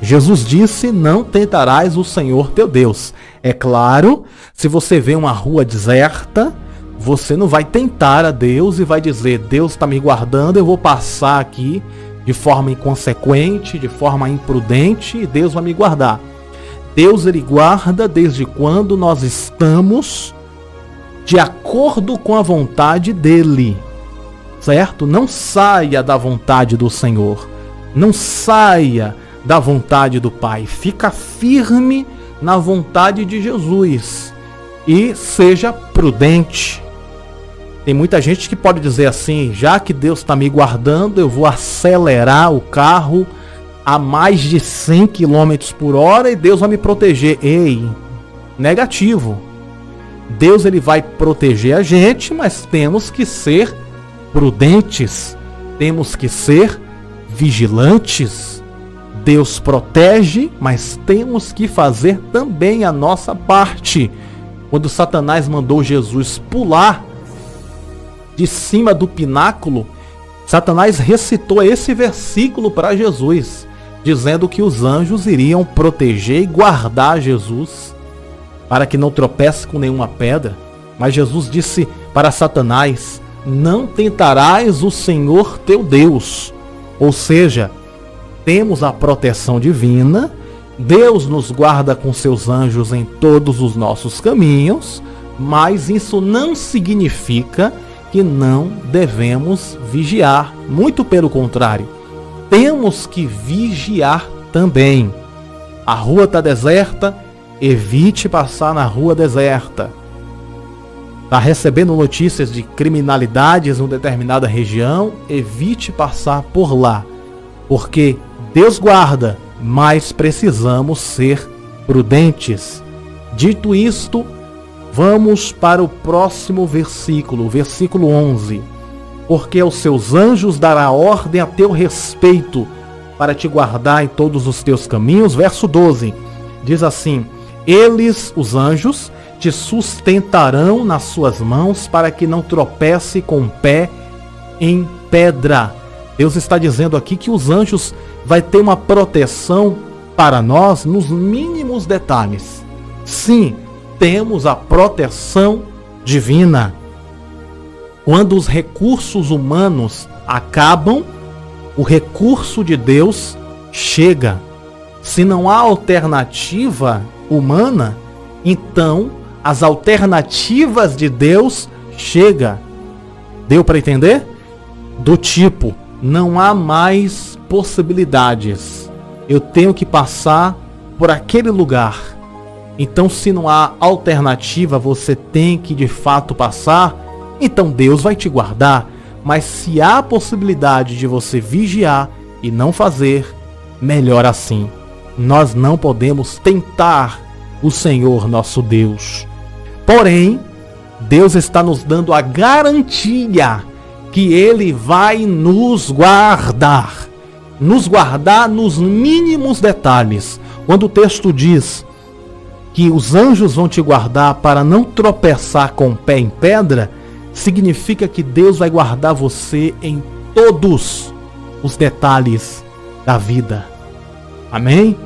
Jesus disse: não tentarás o Senhor teu Deus. É claro, se você vê uma rua deserta, você não vai tentar a Deus e vai dizer: Deus está me guardando, eu vou passar aqui de forma inconsequente, de forma imprudente, e Deus vai me guardar. Deus, ele guarda desde quando nós estamos de acordo com a vontade dele, certo? Não saia da vontade do Senhor, não saia da vontade do Pai. Fica firme na vontade de Jesus e seja prudente. Tem muita gente que pode dizer assim: já que Deus está me guardando, eu vou acelerar o carro a mais de 100 km por hora e Deus vai me proteger. Ei, negativo. Deus, ele vai proteger a gente, mas temos que ser prudentes, temos que ser vigilantes. Deus protege, mas temos que fazer também a nossa parte. Quando Satanás mandou Jesus pular de cima do pináculo, Satanás recitou esse versículo para Jesus, dizendo que os anjos iriam proteger e guardar Jesus, para que não tropece com nenhuma pedra. Mas Jesus disse para Satanás: não tentarás o Senhor teu Deus. Ou seja, temos a proteção divina, Deus nos guarda com seus anjos em todos os nossos caminhos, mas isso não significa que não devemos vigiar. Muito pelo contrário, temos que vigiar também. A rua está deserta, evite passar na rua deserta. Está recebendo notícias de criminalidades em uma determinada região, evite passar por lá, porque Deus guarda, mas precisamos ser prudentes. Dito isto, vamos para o próximo versículo, versículo 11. Porque aos seus anjos dará ordem a teu respeito, para te guardar em todos os teus caminhos. Verso 12. diz assim: eles, os anjos, te sustentarão nas suas mãos para que não tropece com o pé em pedra. Deus está dizendo aqui que os anjos vai ter uma proteção para nós nos mínimos detalhes. Sim, temos a proteção divina. Quando os recursos humanos acabam, o recurso de Deus chega. Se não há alternativa humana, então as alternativas de Deus chegam. Deu para entender? Do tipo, não há mais possibilidades. Eu tenho que passar por aquele lugar. Então, se não há alternativa, você tem que de fato passar. Então Deus vai te guardar. Mas se há possibilidade de você vigiar e não fazer, melhor assim. Nós não podemos tentar o Senhor nosso Deus. Porém, Deus está nos dando a garantia que Ele vai nos guardar. Nos guardar nos mínimos detalhes. Quando o texto diz que os anjos vão te guardar para não tropeçar com o pé em pedra, significa que Deus vai guardar você em todos os detalhes da vida. Amém?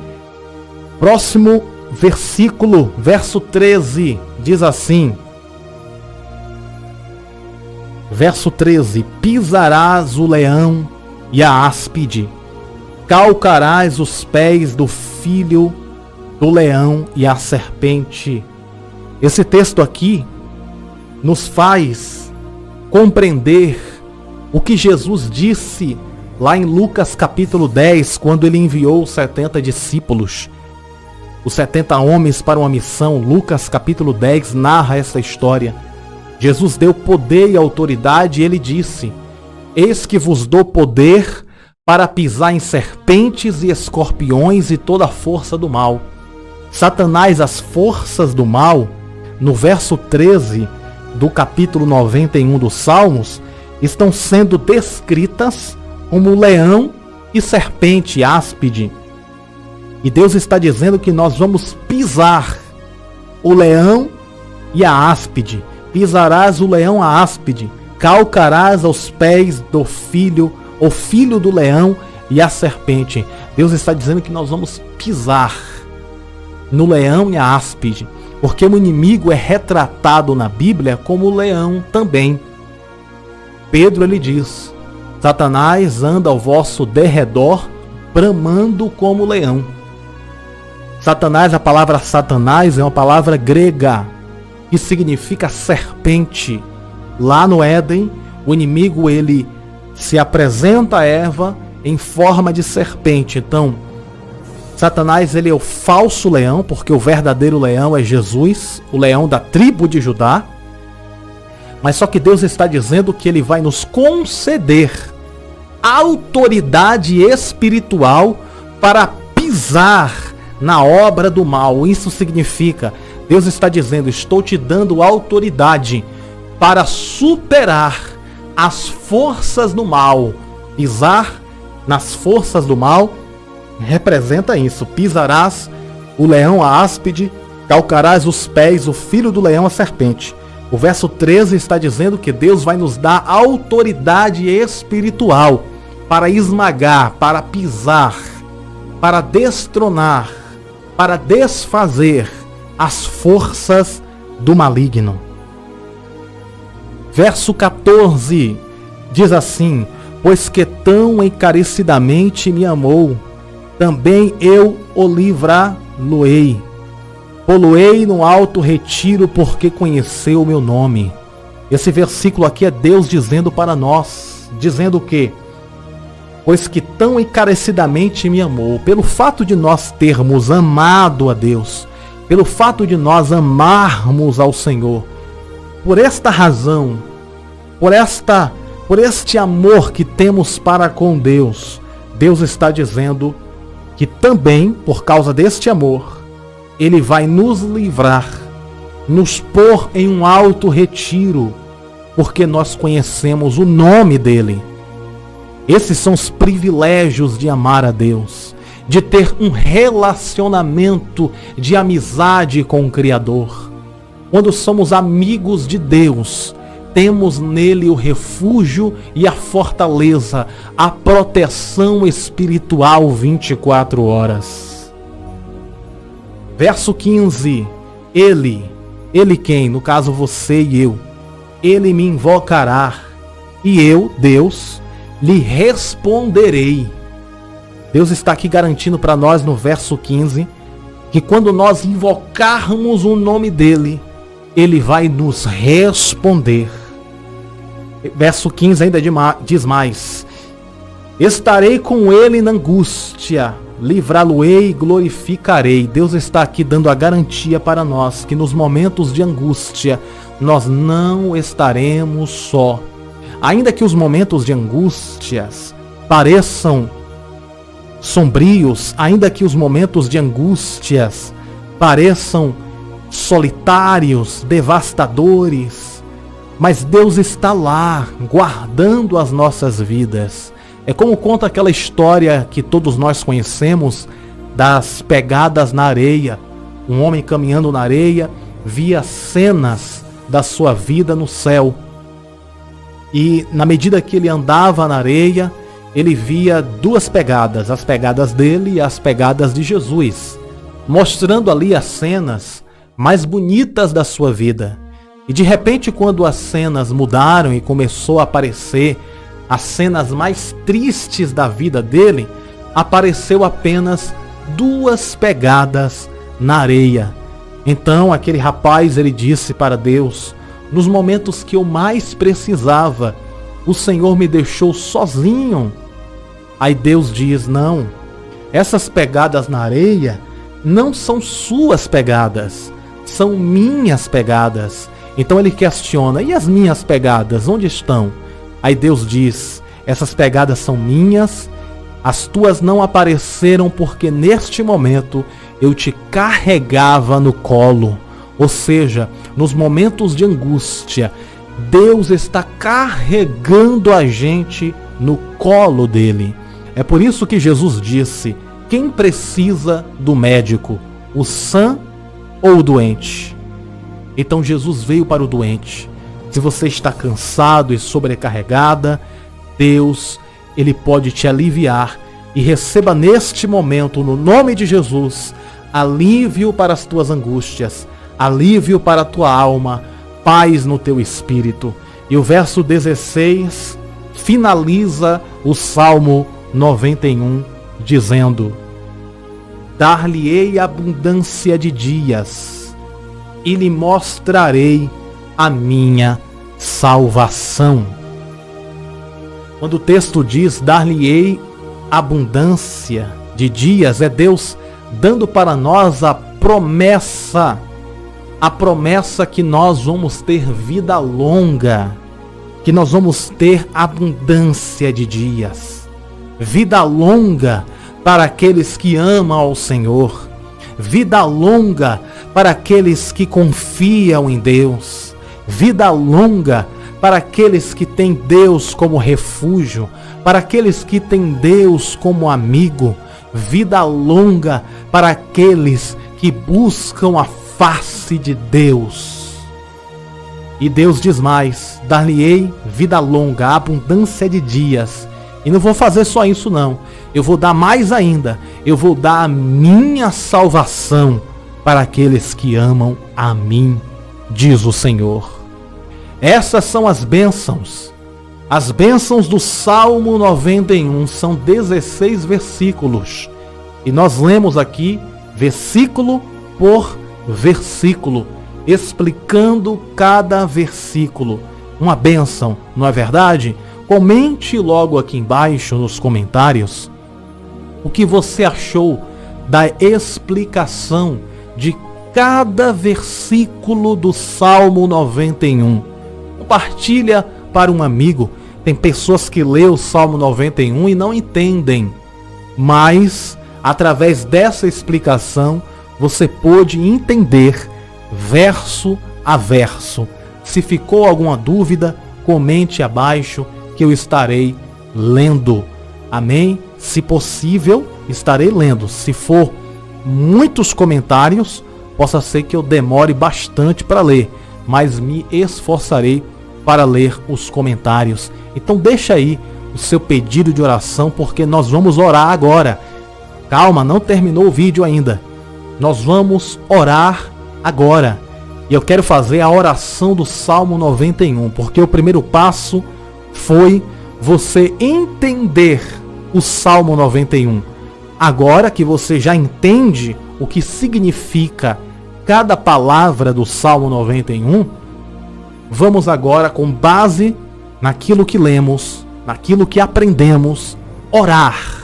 Próximo versículo, verso 13, diz assim: verso 13: pisarás o leão e a áspide, calcarás os pés do filho do leão e a serpente. Esse texto aqui nos faz compreender o que Jesus disse lá em Lucas capítulo 10, quando ele enviou os 70 discípulos, os 70 homens para uma missão. Lucas capítulo 10 narra essa história. Jesus deu poder e autoridade e ele disse: eis que vos dou poder para pisar em serpentes e escorpiões e toda a força do mal. Satanás, as forças do mal, no verso 13 do capítulo 91 dos Salmos, estão sendo descritas como leão e serpente, áspide. E Deus está dizendo que nós vamos pisar o leão e a áspide. Pisarás o leão, a áspide, calcarás aos pés do filho, o filho do leão e a serpente. Deus está dizendo que nós vamos pisar no leão e a áspide, porque o inimigo é retratado na Bíblia como o leão também. Pedro, ele diz: Satanás anda ao vosso derredor, bramando como leão. Satanás, a palavra Satanás é uma palavra grega que significa serpente. Lá no Éden, o inimigo ele se apresenta a Eva em forma de serpente. Então, Satanás ele é o falso leão, porque o verdadeiro leão é Jesus, o leão da tribo de Judá. Mas só que Deus está dizendo que ele vai nos conceder autoridade espiritual para pisar na obra do mal. Isso significa, Deus está dizendo: estou te dando autoridade para superar as forças do mal. Pisar nas forças do mal representa isso. Pisarás o leão, a áspide, calcarás os pés, o filho do leão, a serpente. O verso 13 está dizendo que Deus vai nos dar autoridade espiritual para esmagar, para pisar, para destronar, para desfazer as forças do maligno. Verso 14 diz assim: pois que tão encarecidamente me amou, também eu o livrar-lo-ei. Poloei no alto retiro, porque conheceu o meu nome. Esse versículo aqui é Deus dizendo para nós, dizendo o quê? Pois que tão encarecidamente me amou. Pelo fato de nós termos amado a Deus, pelo fato de nós amarmos ao Senhor, por esta razão, por este amor que temos para com Deus, Deus está dizendo que também, por causa deste amor, Ele vai nos livrar, nos pôr em um alto retiro, porque nós conhecemos o nome dEle. Esses são os privilégios de amar a Deus. de ter um relacionamento de amizade com o Criador. Quando somos amigos de Deus, temos nele o refúgio e a fortaleza, a proteção espiritual 24 horas. Verso 15. Ele quem? No caso você e eu. Ele me invocará e eu, Deus, lhe responderei. Deus está aqui garantindo para nós no verso 15 que quando nós invocarmos o nome dele, ele vai nos responder. Verso 15 ainda diz mais: estarei com ele na angústia, livrá-lo-ei e glorificarei. Deus está aqui dando a garantia para nós que nos momentos de angústia nós não estaremos só. Ainda que os momentos de angústias pareçam sombrios, ainda que os momentos de angústias pareçam solitários, devastadores, mas Deus está lá, guardando as nossas vidas. É como conta aquela história que todos nós conhecemos, das pegadas na areia. Um homem caminhando na areia, via cenas da sua vida no céu. E na medida que ele andava na areia, ele via duas pegadas, as pegadas dele e as pegadas de Jesus, mostrando ali as cenas mais bonitas da sua vida. E de repente, quando as cenas mudaram e começou a aparecer as cenas mais tristes da vida dele, apareceu apenas duas pegadas na areia. Então aquele rapaz, ele disse para Deus: nos momentos que eu mais precisava, o Senhor me deixou sozinho. Aí Deus diz: não, essas pegadas na areia não são suas pegadas, são minhas pegadas. Então ele questiona: e as minhas pegadas, onde estão? Aí Deus diz: essas pegadas são minhas, as tuas não apareceram porque neste momento eu te carregava no colo. Ou seja, nos momentos de angústia, Deus está carregando a gente no colo dele. É por isso que Jesus disse: quem precisa do médico, o sã ou o doente? Então Jesus veio para o doente. Se você está cansado e sobrecarregada, Deus, ele pode te aliviar. E receba neste momento, no nome de Jesus, alívio para as tuas angústias, alívio para a tua alma, paz no teu espírito. E o verso 16 finaliza o Salmo 91 dizendo: dar-lhe-ei abundância de dias e lhe mostrarei a minha salvação. Quando o texto diz dar-lhe-ei abundância de dias, é Deus dando para nós a promessa que nós vamos ter vida longa, que nós vamos ter abundância de dias, vida longa para aqueles que amam ao Senhor, vida longa para aqueles que confiam em Deus, vida longa para aqueles que têm Deus como refúgio, para aqueles que têm Deus como amigo, vida longa para aqueles que buscam a face de Deus. E Deus diz mais: dar-lhe-ei vida longa, abundância de dias. E não vou fazer só isso não, eu vou dar mais ainda, eu vou dar a minha salvação para aqueles que amam a mim, diz o Senhor. Essas são as bênçãos do Salmo 91, são 16 versículos. E nós lemos aqui, versículo por versículo, explicando cada versículo. Uma bênção, não é verdade? Comente logo aqui embaixo nos comentários o que você achou da explicação de cada versículo do Salmo 91. Compartilha para um amigo. Tem pessoas que lêem o Salmo 91 e não entendem, mas através dessa explicação você pôde entender verso a verso. Se ficou alguma dúvida, comente abaixo que eu estarei lendo. Amém? Se possível, estarei lendo. Se for muitos comentários, possa ser que eu demore bastante para ler, mas me esforçarei para ler os comentários. Então deixa aí o seu pedido de oração, porque nós vamos orar agora. Calma, não terminou o vídeo ainda. Nós vamos orar agora. E eu quero fazer a oração do Salmo 91, porque o primeiro passo foi você entender o Salmo 91. Agora que você já entende o que significa cada palavra do Salmo 91, vamos agora, com base naquilo que lemos, naquilo que aprendemos, orar.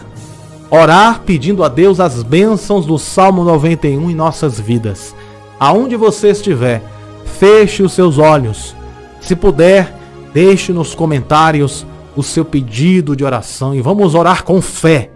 Orar pedindo a Deus as bênçãos do Salmo 91 em nossas vidas. Aonde você estiver, feche os seus olhos. Se puder, deixe nos comentários o seu pedido de oração e vamos orar com fé,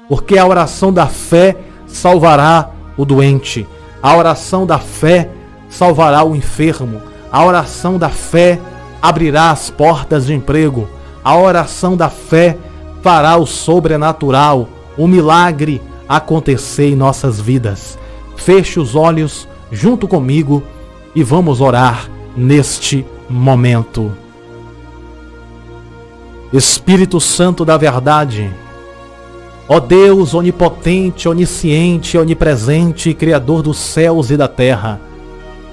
porque a oração da fé salvará o doente, a oração da fé salvará o enfermo, a oração da fé abrirá as portas de emprego, a oração da fé fará o sobrenatural, o milagre acontecer em nossas vidas. Feche os olhos junto comigo e vamos orar neste momento. Espírito Santo da verdade, ó Deus onipotente, onisciente, onipresente, Criador dos céus e da terra,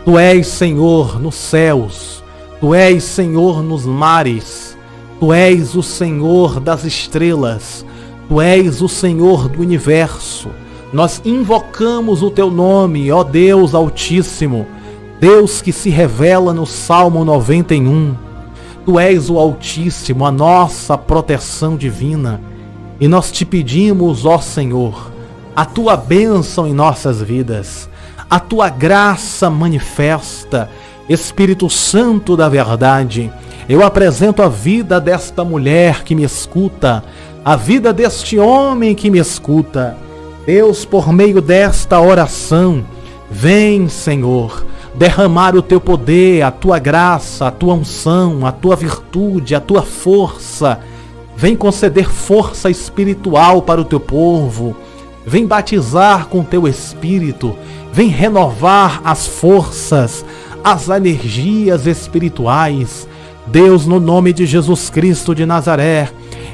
Tu és Senhor nos céus, Tu és Senhor nos mares, Tu és o Senhor das estrelas, Tu és o Senhor do universo. Nós invocamos o Teu nome, ó Deus Altíssimo, Deus que se revela no Salmo 91. Tu és o Altíssimo, a nossa proteção divina. E nós te pedimos, ó Senhor, a Tua bênção em nossas vidas, a Tua graça manifesta. Espírito Santo da verdade, eu apresento a vida desta mulher que me escuta, a vida deste homem que me escuta. Deus, por meio desta oração, vem, Senhor, derramar o Teu poder, a Tua graça, a Tua unção, a Tua virtude, a Tua força. Vem conceder força espiritual para o Teu povo. Vem batizar com Teu Espírito. Vem renovar as forças, as energias espirituais. Deus, no nome de Jesus Cristo de Nazaré,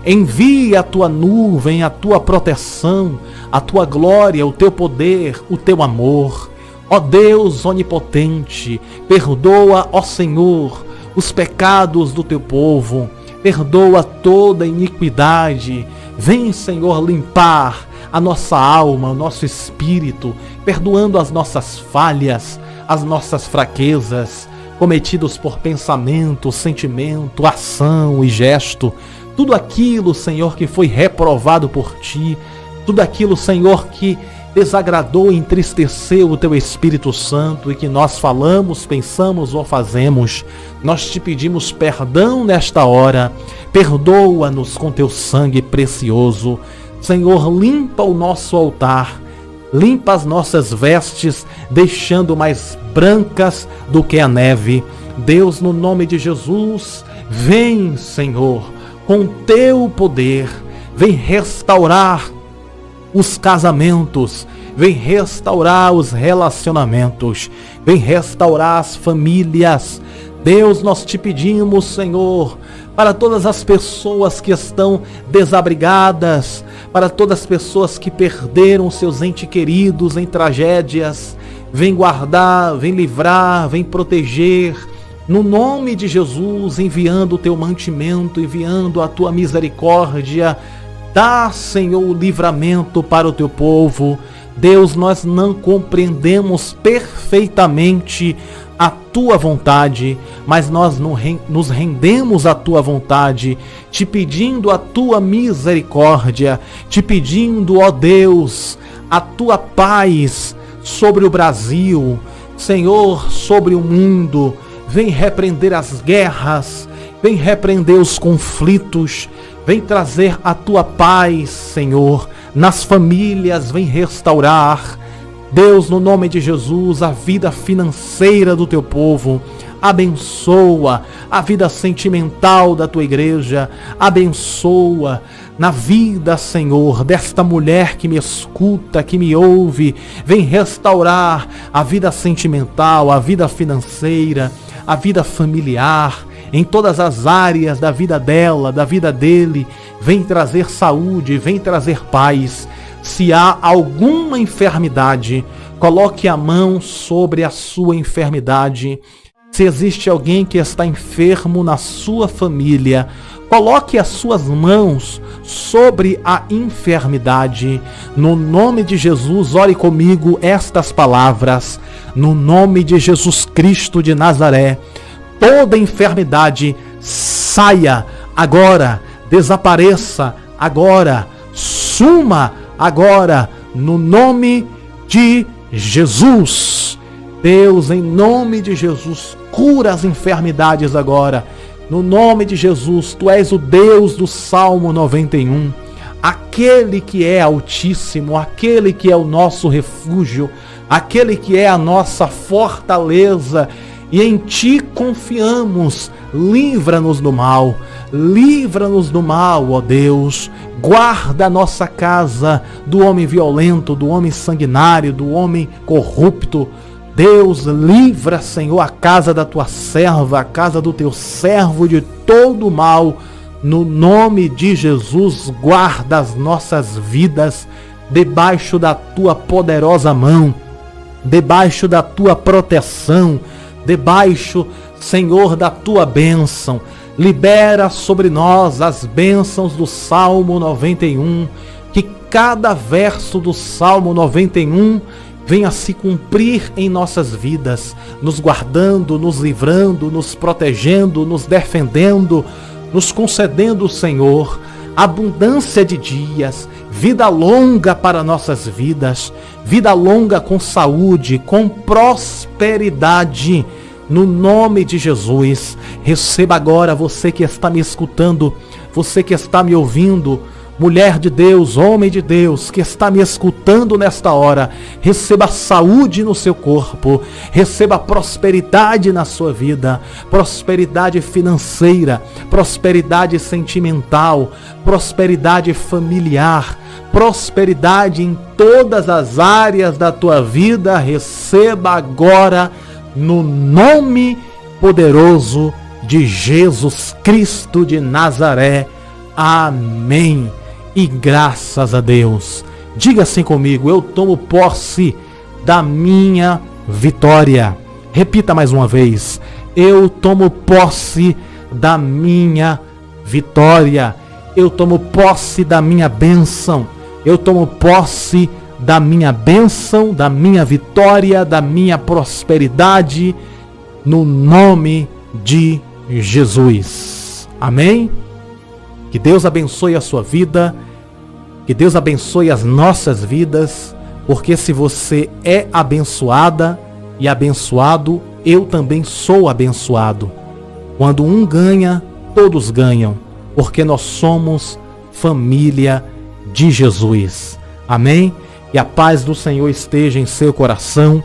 envia a Tua nuvem, a Tua proteção, a Tua glória, o Teu poder, o Teu amor. Ó Deus onipotente, perdoa, ó Senhor, os pecados do Teu povo, perdoa toda iniquidade. Vem, Senhor, limpar a nossa alma, o nosso espírito, perdoando as nossas falhas, as nossas fraquezas, cometidos por pensamento, sentimento, ação e gesto. Tudo aquilo, Senhor, que foi reprovado por Ti, tudo aquilo, Senhor, que desagradou e entristeceu o Teu Espírito Santo e que nós falamos, pensamos ou fazemos, nós Te pedimos perdão nesta hora. Perdoa-nos com Teu sangue precioso. Senhor, limpa o nosso altar, limpa as nossas vestes, deixando mais brancas do que a neve. Deus, no nome de Jesus, vem, Senhor, com Teu poder, vem restaurar os casamentos, vem restaurar os relacionamentos, vem restaurar as famílias. Deus, nós Te pedimos, Senhor, para todas as pessoas que estão desabrigadas, para todas as pessoas que perderam seus entes queridos em tragédias, vem guardar, vem livrar, vem proteger, no nome de Jesus, enviando o Teu mantimento, enviando a Tua misericórdia. Dá, Senhor, o livramento para o Teu povo. Deus, nós não compreendemos perfeitamente a Tua vontade, mas nós nos rendemos à Tua vontade, Te pedindo a Tua misericórdia, Te pedindo, ó Deus, a Tua paz sobre o Brasil, Senhor, sobre o mundo. Vem repreender as guerras, vem repreender os conflitos, vem trazer a Tua paz, Senhor, nas famílias, vem restaurar. Deus, no nome de Jesus, a vida financeira do Teu povo, abençoa a vida sentimental da tua igreja, abençoa na vida, Senhor, desta mulher que me escuta, que me ouve. Vem restaurar a vida sentimental, a vida financeira, a vida familiar, em todas as áreas da vida dela, da vida dele. Vem trazer saúde, vem trazer paz. Se há alguma enfermidade, coloque a mão sobre a sua enfermidade. Se existe alguém que está enfermo na sua família, coloque as suas mãos sobre a enfermidade. No nome de Jesus, ore comigo estas palavras. No nome de Jesus Cristo de Nazaré, toda enfermidade saia agora, desapareça agora, suma agora, no nome de Jesus. Deus, em nome de Jesus, cura as enfermidades agora. No nome de Jesus, Tu és o Deus do Salmo 91, aquele que é altíssimo, aquele que é o nosso refúgio, aquele que é a nossa fortaleza, e em Ti confiamos. Livra-nos do mal, livra-nos do mal, ó Deus. Guarda a nossa casa do homem violento, do homem sanguinário, do homem corrupto. Deus, livra, Senhor, a casa da Tua serva, a casa do Teu servo de todo o mal. No nome de Jesus, guarda as nossas vidas debaixo da Tua poderosa mão, debaixo da Tua proteção, debaixo, Senhor, da Tua bênção. Libera sobre nós as bênçãos do Salmo 91, que cada verso do Salmo 91 venha se cumprir em nossas vidas, nos guardando, nos livrando, nos protegendo, nos defendendo, nos concedendo, Senhor, abundância de dias, vida longa para nossas vidas, vida longa com saúde, com prosperidade. No nome de Jesus, receba agora, você que está me escutando, você que está me ouvindo, mulher de Deus, homem de Deus, que está me escutando nesta hora, receba saúde no seu corpo, receba prosperidade na sua vida, prosperidade financeira, prosperidade sentimental, prosperidade familiar, prosperidade em todas as áreas da tua vida. Receba agora, no nome poderoso de Jesus Cristo de Nazaré. Amém. E graças a Deus. Diga assim comigo: eu tomo posse da minha vitória. Repita mais uma vez: eu tomo posse da minha vitória. Eu tomo posse da minha bênção. Eu tomo posse da minha bênção, da minha vitória, da minha prosperidade, no nome de Jesus. Amém? Que Deus abençoe a sua vida, que Deus abençoe as nossas vidas, porque se você é abençoada e abençoado, eu também sou abençoado. Quando um ganha, todos ganham, porque nós somos família de Jesus. Amém? Que a paz do Senhor esteja em seu coração,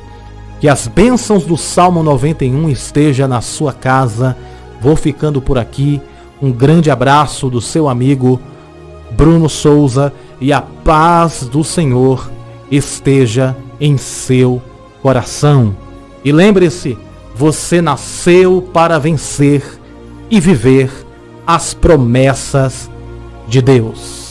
que as bênçãos do Salmo 91 estejam na sua casa. Vou ficando por aqui. Um grande abraço do seu amigo Bruno Souza, e a paz do Senhor esteja em seu coração. E lembre-se, você nasceu para vencer e viver as promessas de Deus.